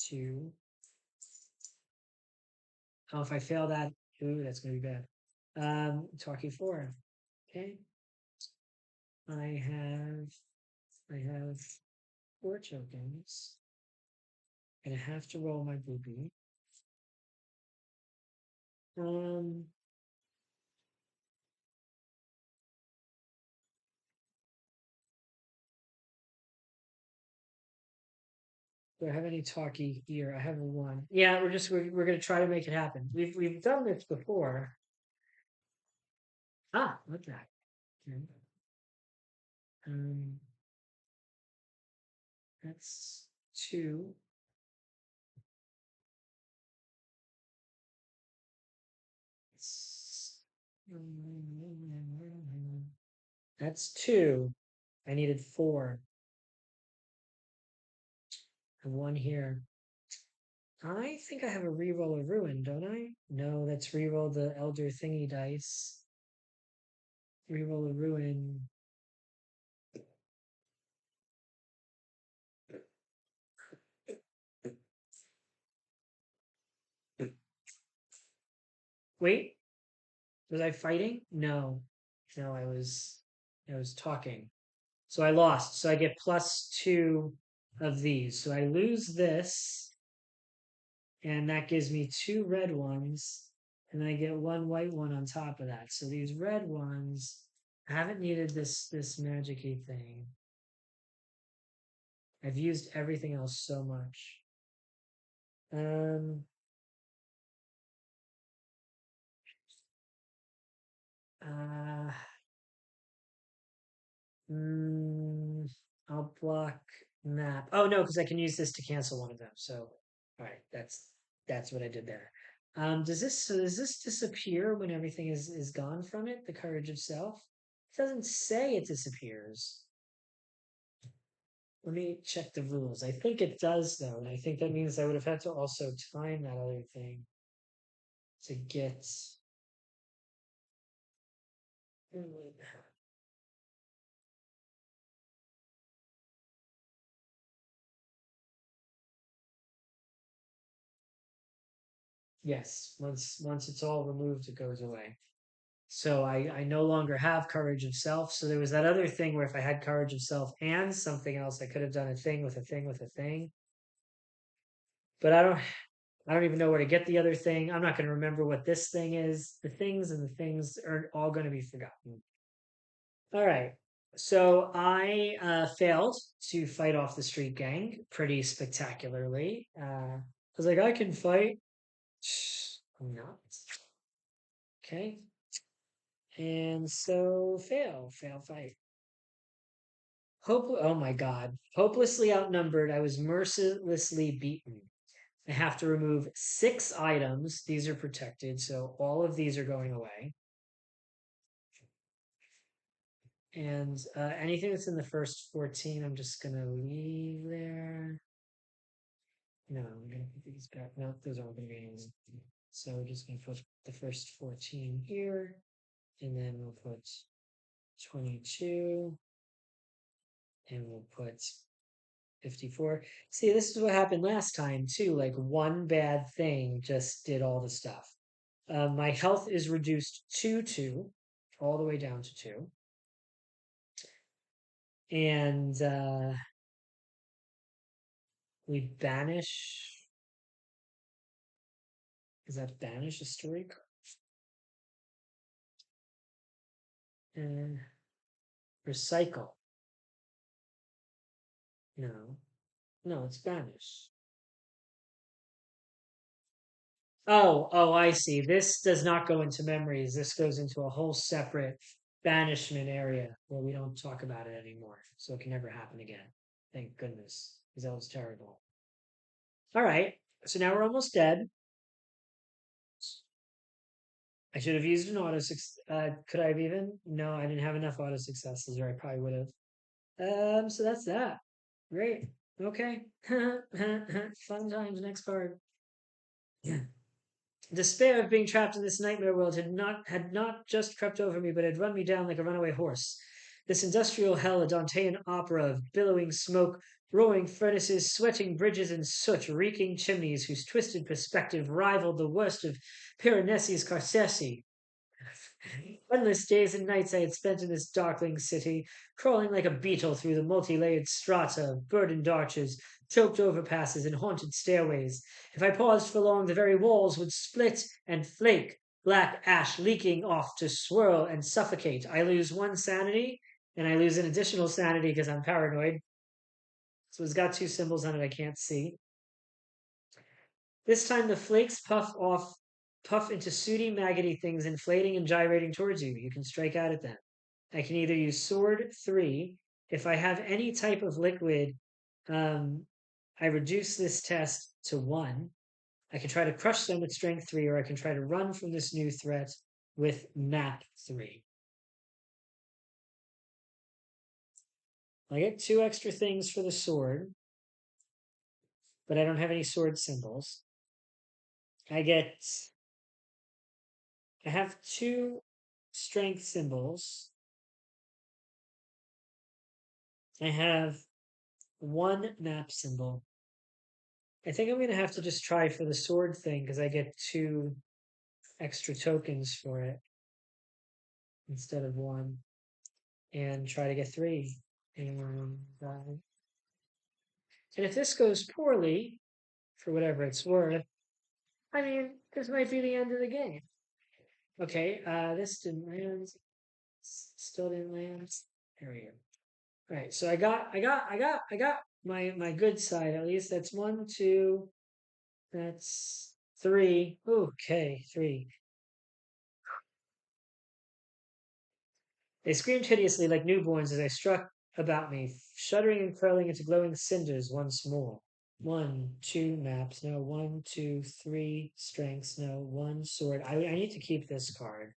2. Oh, if I fail that, ooh, that's gonna be bad. Talkie 4. Okay. I have I have 4 tokens. And I have to roll my boopy. Um, do I have any talkie here? I have a 1. Yeah, we're gonna try to make it happen. We've done this before. Ah, what's that? Okay. Um, that's 2. That's 2. I needed 4. And 1 here. I think I have a reroll of ruin, don't I? No, that's reroll the elder thingy dice. Reroll of ruin. Wait, was I fighting? No. No, I was talking. So I lost. So I get +2 of these. So I lose this, and that gives me 2 red ones, and I get 1 white one on top of that. So these red ones, I haven't needed this magic-y thing. I've used everything else so much. Um uh Mm, I'll block map. Oh no, because I can use this to cancel one of them. So, all right, that's what I did there. Does this disappear when everything is gone from it? The courage of self. It doesn't say it disappears. Let me check the rules. I think it does though, and I think that means I would have had to also time that other thing to get. Yes, once it's all removed, it goes away. So I no longer have courage of self. So there was that other thing where if I had courage of self and something else, I could have done a thing with a thing with a thing. But I don't even know where to get the other thing. I'm not going to remember what this thing is. The things and the things are all going to be forgotten. All right. So I failed to fight off the street gang pretty spectacularly. I was like, I can fight. I'm not. Okay. And so fail, fight. Oh my God. Hopelessly outnumbered. I was mercilessly beaten. I have to remove 6 items. These are protected, so all of these are going away. And anything that's in the first 14, I'm just gonna leave there. No, I'm gonna put these back. No, those aren't gonna be anything. So we're just gonna put the first 14 here, and then we'll put 22, and we'll put 54. See, this is what happened last time too. Like one bad thing just did all the stuff. My health is reduced to 2, all the way down to 2. And we banish. Is that banish a story card? Recycle. No. No, it's banish. Oh, I see. This does not go into memories. This goes into a whole separate banishment area where we don't talk about it anymore. So it can never happen again. Thank goodness, because that was terrible. All right. So now we're almost dead. I should have used an auto success. Could I have even? No, I didn't have enough auto successes, or I probably would have. So that's that. Great. Okay. Fun times. Next card. Yeah. Despair of being trapped in this nightmare world had not just crept over me, but had run me down like a runaway horse. This industrial hell, a Dantean opera of billowing smoke, roaring furnaces, sweating bridges, and soot, reeking chimneys, whose twisted perspective rivaled the worst of Piranesi's Carcassi. Endless days and nights I had spent in this darkling city, crawling like a beetle through the multi-layered strata of burdened arches, choked overpasses, and haunted stairways. If I paused for long, the very walls would split and flake, black ash leaking off to swirl and suffocate. I lose 1 sanity, and I lose an additional sanity because I'm paranoid. So it's got 2 symbols on it I can't see. This time the flakes puff into sooty, maggoty things, inflating and gyrating towards you. You can strike out at them. I can either use sword 3. If I have any type of liquid, um, I reduce this test to 1. I can try to crush them with strength 3, or I can try to run from this new threat with map 3. I get 2 extra things for the sword, but I don't have any sword symbols. I have 2 strength symbols. I have 1 map symbol. I think I'm going to have to just try for the sword thing because I get 2 extra tokens for it instead of 1, and try to get 3. And if this goes poorly, for whatever it's worth, I mean, this might be the end of the game. Okay, this didn't land. Still didn't land. There we go. All right, so I got my good side at least. That's 1, 2. That's 3. Okay, 3. They screamed hideously like newborns as I struck about me, shuddering and curling into glowing cinders once more. 1, 2 maps. No, 1, 2, 3 strengths. No, 1 sword. I need to keep this card.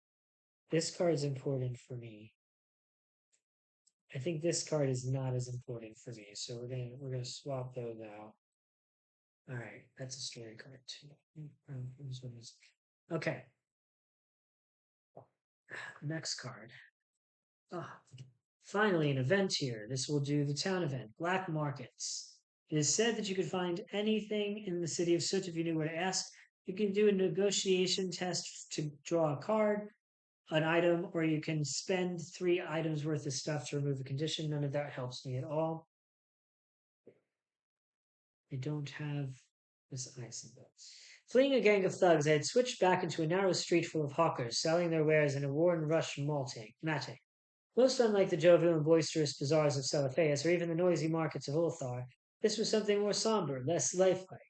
This card is important for me. I think this card is not as important for me, so we're gonna swap those out. All right, that's a story card too. Okay. Next card. Ah, finally, an event here. This will do the town event. Black markets. It is said that you could find anything in the city of Soot if you knew where to ask. You can do a negotiation test to draw a card. an item, or you can spend 3 items worth of stuff to remove a condition. None of that helps me at all. I don't have this ice symbol. Fleeing a gang of thugs, I had switched back into a narrow street full of hawkers, selling their wares in a worn rush matting. Most unlike the jovial and boisterous bazaars of Celephaeus, or even the noisy markets of Ulthar, this was something more somber, less lifelike.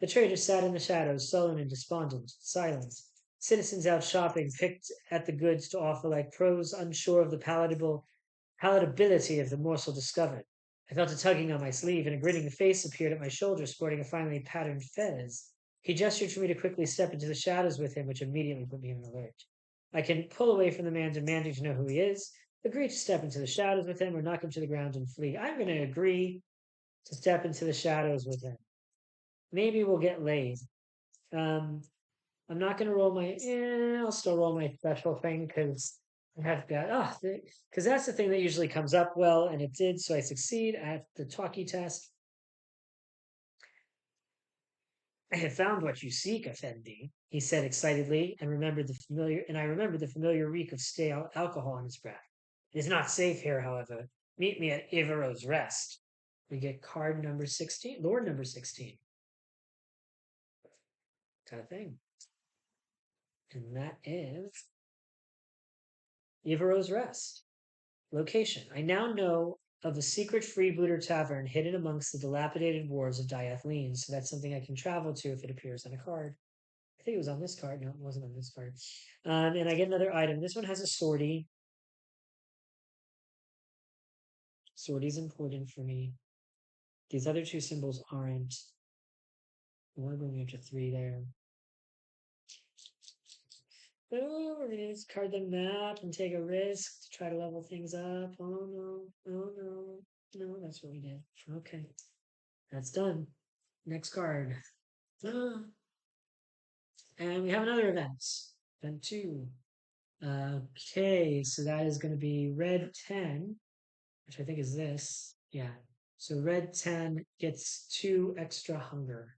The traders sat in the shadows, sullen and despondent, silent. Citizens out shopping picked at the goods to offer like crows unsure of the palatability of the morsel discovered. I felt a tugging on my sleeve, and a grinning face appeared at my shoulder, sporting a finely patterned fez. He gestured for me to quickly step into the shadows with him, which immediately put me in an alert. I can pull away from the man demanding to know who he is, agree to step into the shadows with him, or knock him to the ground and flee. I'm going to agree to step into the shadows with him. Maybe we'll get laid. I'm not going to roll my. I'll still roll my special thing because I have got. Because that's the thing that usually comes up well, and it did, so I succeed at the talkie test. I have found what you seek, Effendi, he said excitedly, and I remembered the familiar reek of stale alcohol on his breath. It is not safe here, however. Meet me at Ivaro's Rest. We get card number 16, Lord number 16. Kind of thing. And that is Ivaro's Rest. Location. I now know of a secret freebooter tavern hidden amongst the dilapidated wharves of Diathleen, so that's something I can travel to if it appears on a card. I think it was on this card. No, it wasn't on this card. And I get another item. This one has a sortie. Sortie's important for me. These other 2 symbols aren't. I want to bring me up to 3 there. Oh, we're going to discard the map and take a risk to try to level things up. Oh no. Oh no. No, that's what we did. Okay. That's done. Next card. And we have another event. Event 2. Okay, so that is going to be red 10, which I think is this. Yeah. So red 10 gets 2 extra hunger.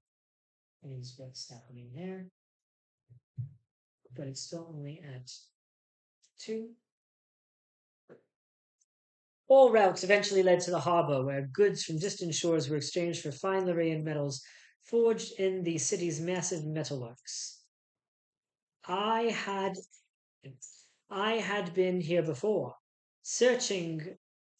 Is what's happening there. But it's still only at 2. All routes eventually led to the harbor, where goods from distant shores were exchanged for fine Lyrian metals forged in the city's massive metalworks. I had been here before, searching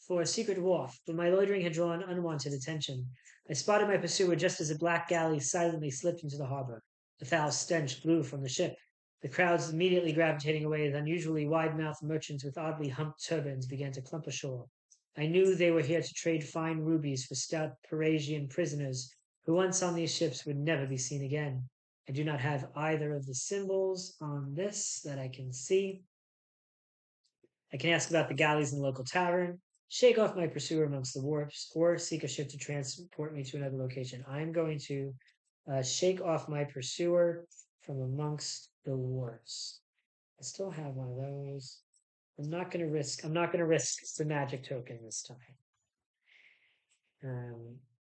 for a secret wharf, but my loitering had drawn unwanted attention. I spotted my pursuer just as a black galley silently slipped into the harbor. A foul stench blew from the ship. The crowds immediately gravitating away as unusually wide-mouthed merchants with oddly humped turbans began to clump ashore. I knew they were here to trade fine rubies for stout Parisian prisoners who once on these ships would never be seen again. I do not have either of the symbols on this that I can see. I can ask about the galleys in the local tavern, shake off my pursuer amongst the wharfs, or seek a ship to transport me to another location. I'm going to shake off my pursuer from amongst the wharfs. I still have one of those. I'm not going to risk the magic token this time.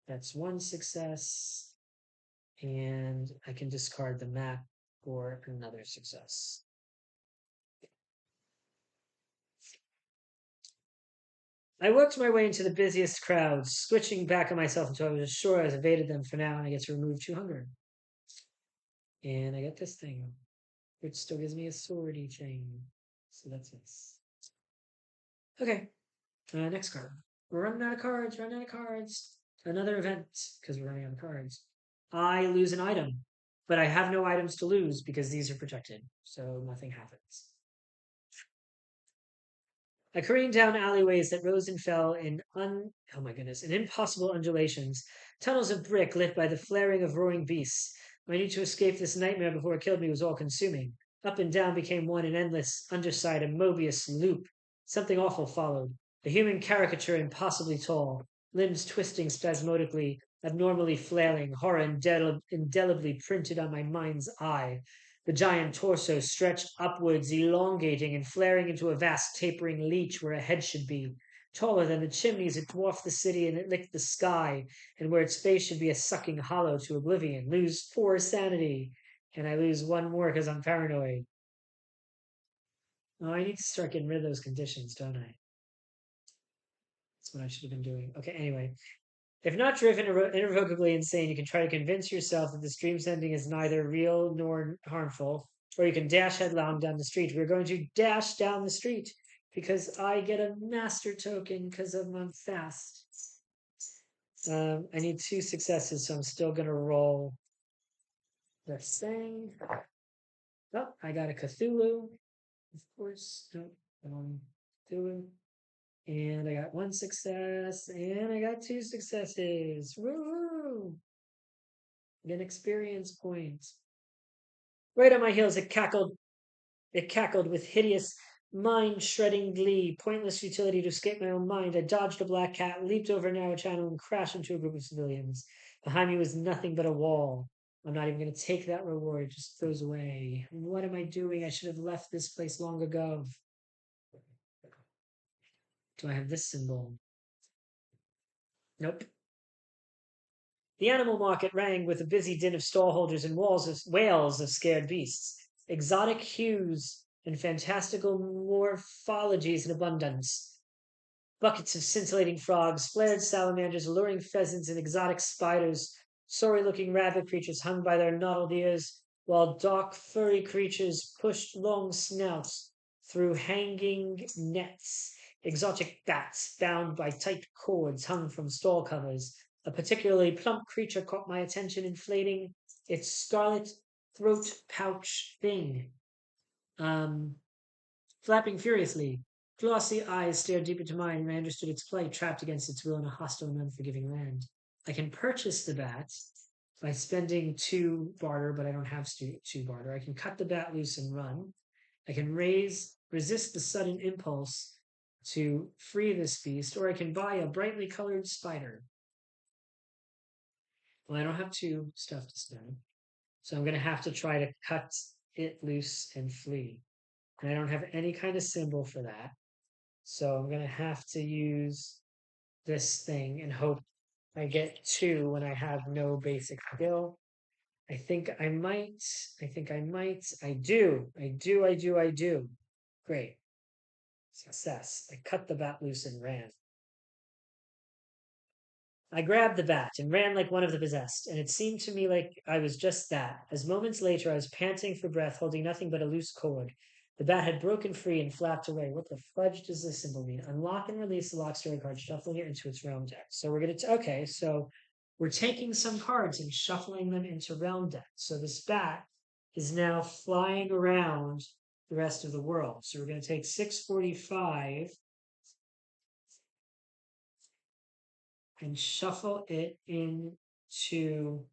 That's 1 success, and I can discard the map for another success. I worked my way into the busiest crowds, switching back on myself until I was sure I was evaded them for now, and I get to remove 2 hunger. And I get this thing, which still gives me a swordy thing. So that's this. Okay, next card. We're running out of cards, Another event, because we're running out of cards. I lose an item, but I have no items to lose because these are protected, so nothing happens. I careened down alleyways that rose and fell in impossible undulations, tunnels of brick lit by the flaring of roaring beasts. My need to escape this nightmare before it killed me was all-consuming. Up and down became one an endless, underside, a Mobius loop. Something awful followed. A human caricature impossibly tall, limbs twisting spasmodically, abnormally flailing, horror indelibly printed on my mind's eye. The giant torso stretched upwards, elongating and flaring into a vast tapering leech where a head should be. Taller than the chimneys, it dwarfed the city and it licked the sky, and where its face should be a sucking hollow to oblivion. Lose 4 sanity, and I lose 1 more because I'm paranoid. Oh, I need to start getting rid of those conditions, don't I? That's what I should have been doing. Okay, anyway. If not driven irrevocably insane, you can try to convince yourself that this dream sending is neither real nor harmful, or you can dash headlong down the street. We're going to dash down the street because I get a master token because I'm fast. I need 2 successes, so I'm still going to roll the thing. Oh, I got a Cthulhu, of course. No, Cthulhu. And I got 1 success, and I got 2 successes. Woo! An experience point. Right on my heels, it cackled. It cackled with hideous, mind-shredding glee. Pointless futility to escape my own mind. I dodged a black cat, leaped over a narrow channel, and crashed into a group of civilians. Behind me was nothing but a wall. I'm not even going to take that reward. It just goes away. What am I doing? I should have left this place long ago. Do I have this symbol? Nope. The animal market rang with a busy din of stallholders and wails of scared beasts, exotic hues and fantastical morphologies in abundance. Buckets of scintillating frogs, flared salamanders, alluring pheasants, and exotic spiders, sorry-looking rabbit creatures hung by their knotted ears, while dark, furry creatures pushed long snouts through hanging nets. Exotic bats bound by tight cords hung from stall covers. A particularly plump creature caught my attention, inflating its scarlet throat pouch thing. Flapping furiously, glossy eyes stared deep into mine, and I understood its plight, trapped against its will in a hostile and unforgiving land. I can purchase the bat by spending 2 barter, but I don't have 2 barter. I can cut the bat loose and run. I can resist the sudden impulse to free this beast, or I can buy a brightly colored spider. Well, I don't have 2 stuff to spend, so I'm going to have to try to cut it loose and flee. And I don't have any kind of symbol for that. So I'm going to have to use this thing and hope I get 2 when I have no basic skill. I think I might. I do. Great. Success. I cut the bat loose and ran. I grabbed the bat and ran like one of the possessed, and it seemed to me like I was just that, as moments later I was panting for breath, holding nothing but a loose cord. The bat had broken free and flapped away. What the fudge does this symbol mean? Unlock and release the lock story card, shuffling it into its realm deck. So we're going to, okay, so we're taking some cards and shuffling them into realm deck. So this bat is now flying around the rest of the world. So we're going to take 645 and shuffle it into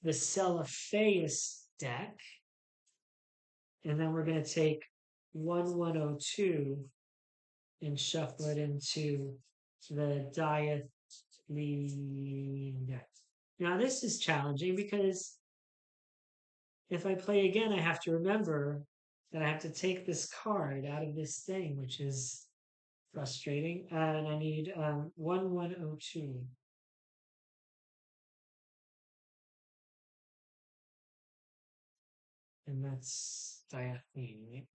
the Celophaeus deck. And then we're going to take 1102 and shuffle it into the Diathlean deck. Now this is challenging because if I play again, I have to remember that I have to take this card out of this thing, which is frustrating. And I need 1102. And that's Diathlean.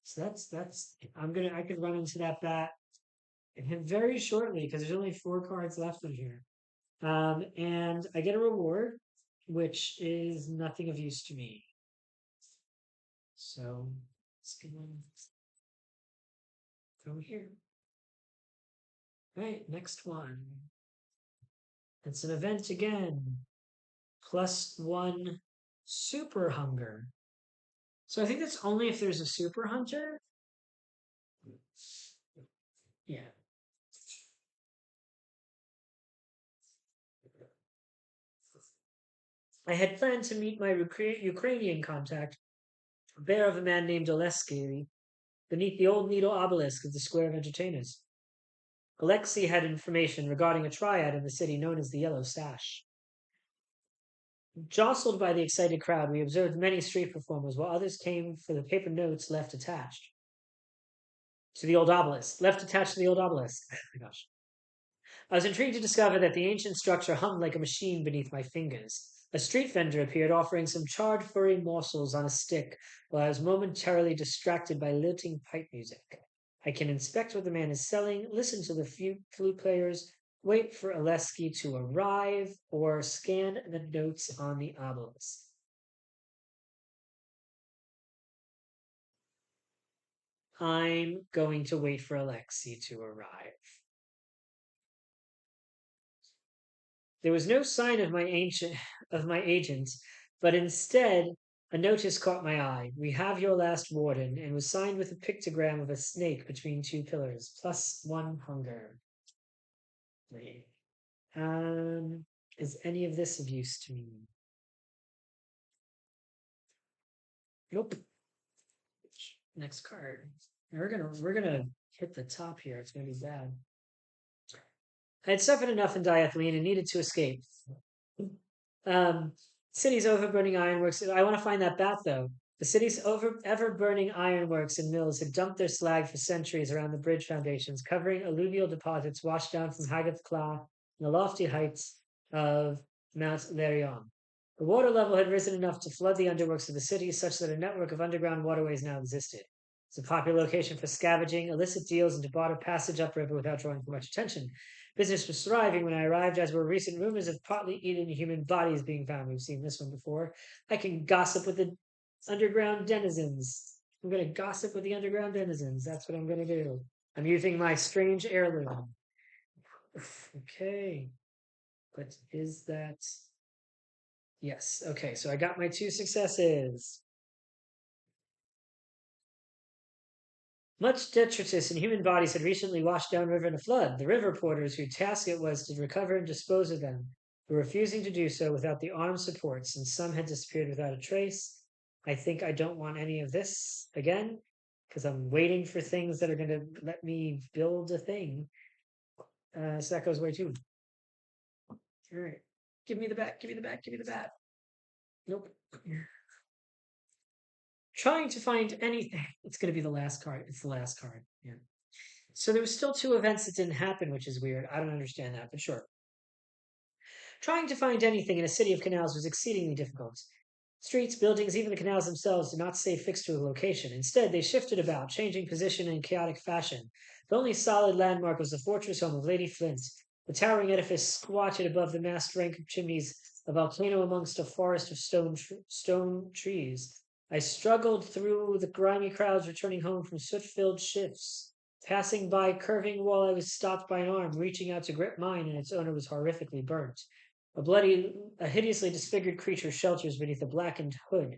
So that's I could run into that bat very shortly because there's only 4 cards left in here. And I get a reward, which is nothing of use to me. So let's go here. Right, next one. It's an event again. +1 super hunger. So I think that's only if there's a super hunter. Yeah. I had planned to meet my Ukrainian contact, a bear of a man named Oleski, beneath the old needle obelisk of the Square of Entertainers. Alexei had information regarding a triad in the city known as the Yellow Sash. Jostled by the excited crowd, we observed many street performers, while others came for the paper notes left attached to the old obelisk. Oh my gosh. I was intrigued to discover that the ancient structure hummed like a machine beneath my fingers. A street vendor appeared offering some charred furry morsels on a stick while I was momentarily distracted by lilting pipe music. I can inspect what the man is selling, listen to the few flute players, wait for Oleski to arrive, or scan the notes on the obelisk. I'm going to wait for Alexei to arrive. There was no sign of my agent, but instead a notice caught my eye. We have your last warden, and was signed with a pictogram of a snake between two pillars, +1 hunger. Um, is any of this of use to me? Nope. Next card. We're gonna hit the top here. It's gonna be bad. I had suffered enough in Diethylene and needed to escape. Um, city's overburning ironworks. I want to find that bat though. The city's ever-burning ironworks and mills had dumped their slag for centuries around the bridge foundations, covering alluvial deposits washed down from Hagath Cla and the lofty heights of Mount Lerion. The water level had risen enough to flood the underworks of the city, such that a network of underground waterways now existed. It's a popular location for scavenging, illicit deals, and to barter passage upriver without drawing too much attention. Business was thriving when I arrived, as were recent rumors of partly eaten human bodies being found. We've seen this one before. I can gossip with the underground denizens. I'm going to gossip with the underground denizens. That's what I'm going to do. I'm using my strange heirloom. Okay. But is that... Yes. Okay, so I got my 2 successes. Much detritus in human bodies had recently washed down river in a flood. The river porters, whose task it was to recover and dispose of them, were refusing to do so without the armed supports, and some had disappeared without a trace. I think I don't want any of this again, because I'm waiting for things that are going to let me build a thing. So that goes away too. All right. Give me the bat, give me the bat, give me the bat. Nope. Trying to find anything. It's going to be the last card. It's the last card. Yeah. So there was still 2 events that didn't happen, which is weird. I don't understand that, but sure. Trying to find anything in a city of canals was exceedingly difficult. Streets, buildings, even the canals themselves did not stay fixed to a location. Instead, they shifted about, changing position in chaotic fashion. The only solid landmark was the fortress home of Lady Flint. The towering edifice squatted above the massed rank of chimneys, a volcano amongst a forest of stone trees. I struggled through the grimy crowds returning home from soot-filled shifts. Passing by curving wall, I was stopped by an arm, reaching out to grip mine, and its owner was horrifically burnt. A hideously disfigured creature shelters beneath a blackened hood.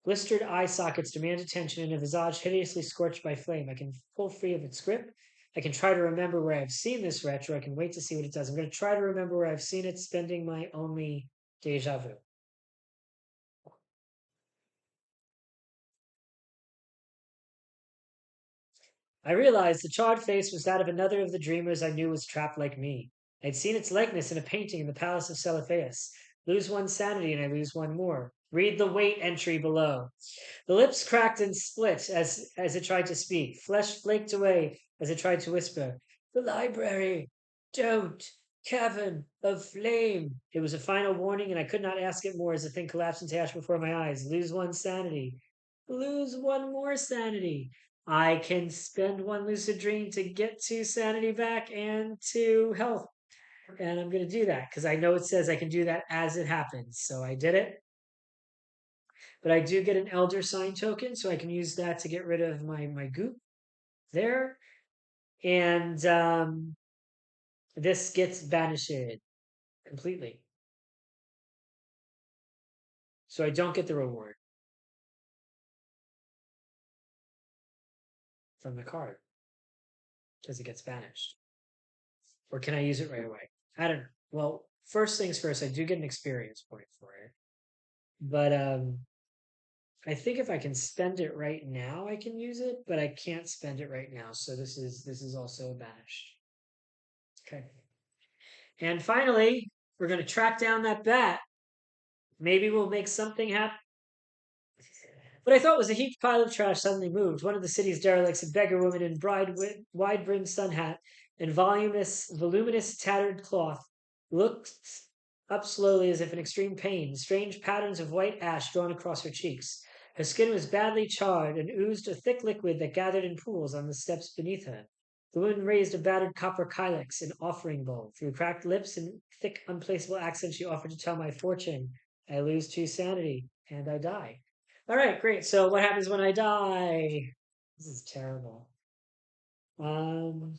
Blistered eye sockets demand attention, and a visage hideously scorched by flame. I can pull free of its grip. I can try to remember where I've seen this wretch, or I can wait to see what it does. I'm going to try to remember where I've seen it, spending my only deja vu. I realized the charred face was that of another of the dreamers I knew was trapped like me. I'd seen its likeness in a painting in the palace of Celepheius. Lose 1 sanity and I lose 1 more. Read the weight entry below. The lips cracked and split as it tried to speak. Flesh flaked away as it tried to whisper. The library. Don't. Cavern of flame. It was a final warning, and I could not ask it more as the thing collapsed into ash before my eyes. Lose 1 sanity. Lose 1 more sanity. I can spend 1 lucid dream to get 2 sanity back and 2 health. And I'm going to do that because I know it says I can do that as it happens. So I did it. But I do get an Elder Sign token, so I can use that to get rid of my goop there. And this gets banished completely. So I don't get the reward from the card because it gets banished. Or can I use it right away? I don't know. Well, first things first, I do get an experience point for it. But I think if I can spend it right now, I can use it, but I can't spend it right now. So this is also banished. Okay. And finally, we're going to track down that bat. Maybe we'll make something happen. What I thought was a heaped pile of trash suddenly moved. One of the city's derelicts, a beggar woman in wide-brimmed sun hat and voluminous tattered cloth, looked up slowly as if in extreme pain, strange patterns of white ash drawn across her cheeks. Her skin was badly charred and oozed a thick liquid that gathered in pools on the steps beneath her. The woman raised a battered copper kylix, an offering bowl. Through cracked lips and thick, unplaceable accents, she offered to tell my fortune. I lose 2 sanity, and I die. All right, great. So what happens when I die? This is terrible. Um,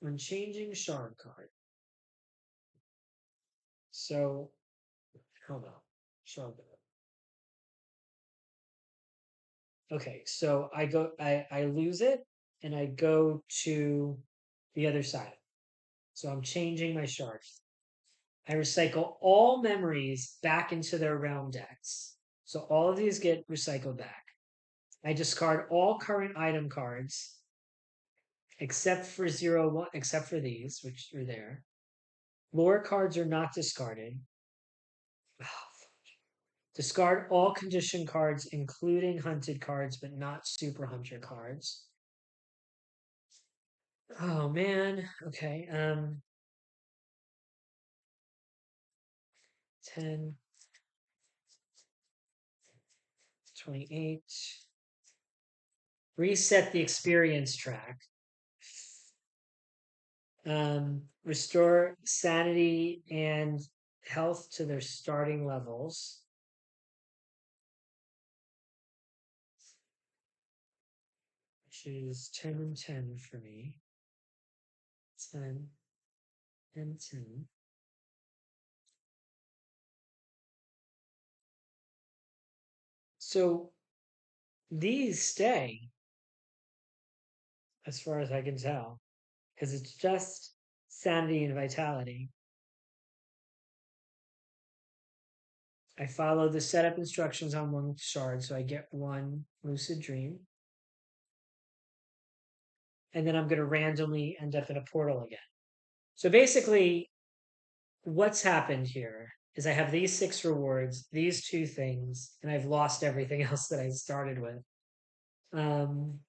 Unchanging shard card. So hold on. Shard card. Okay, so I lose it and I go to the other side. So I'm changing my shards. I recycle all memories back into their realm decks. So all of these get recycled back. I discard all current item cards except for 0, 1, except for these, which are there. Lore cards are not discarded. Discard all condition cards, including hunted cards, but not super hunter cards. Oh man. Okay. 10, 28. Reset the experience track. Restore sanity and health to their starting levels. Which is 10 and 10 for me. 10 and 10. So these stay, as far as I can tell, because it's just sanity and vitality. I follow the setup instructions on one shard, so I get one lucid dream. And then I'm going to randomly end up in a portal again. So basically, what's happened here is I have these 6 rewards, these 2 things, and I've lost everything else that I started with. Um,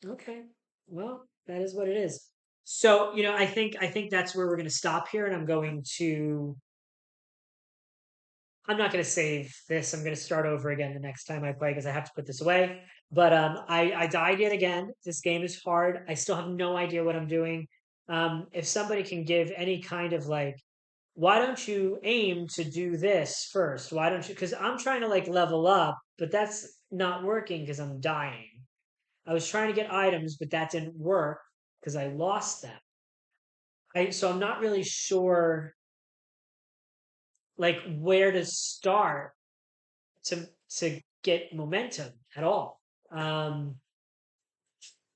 okay, well, that is what it is. So, I think that's where we're going to stop here, and I'm not going to save this. I'm going to start over again the next time I play because I have to put this away. But I died yet again. This game is hard. I still have no idea what I'm doing. If somebody can give any kind of like, why don't you aim to do this first? Why don't you? Because I'm trying to like level up, but that's not working because I'm dying. I was trying to get items, but that didn't work because I lost them. So I'm not really sure like where to start to get momentum at all. Um,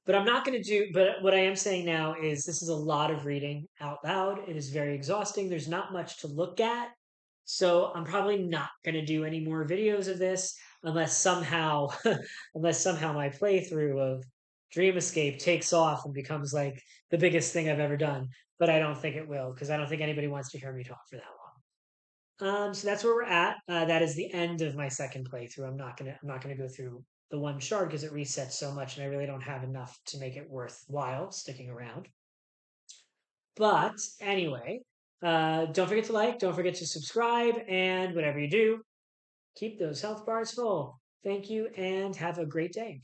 but I'm not going to do. But what I am saying now is this is a lot of reading out loud. It is very exhausting. There's not much to look at, so I'm probably not going to do any more videos of this unless somehow, unless somehow my playthrough of Dreamescape takes off and becomes like the biggest thing I've ever done. But I don't think it will because I don't think anybody wants to hear me talk for that long. So that's where we're at. That is the end of my second playthrough. I'm not gonna go through the one shard because it resets so much, and I really don't have enough to make it worthwhile sticking around. But anyway, don't forget to like, don't forget to subscribe, and whatever you do, keep those health bars full. Thank you, and have a great day.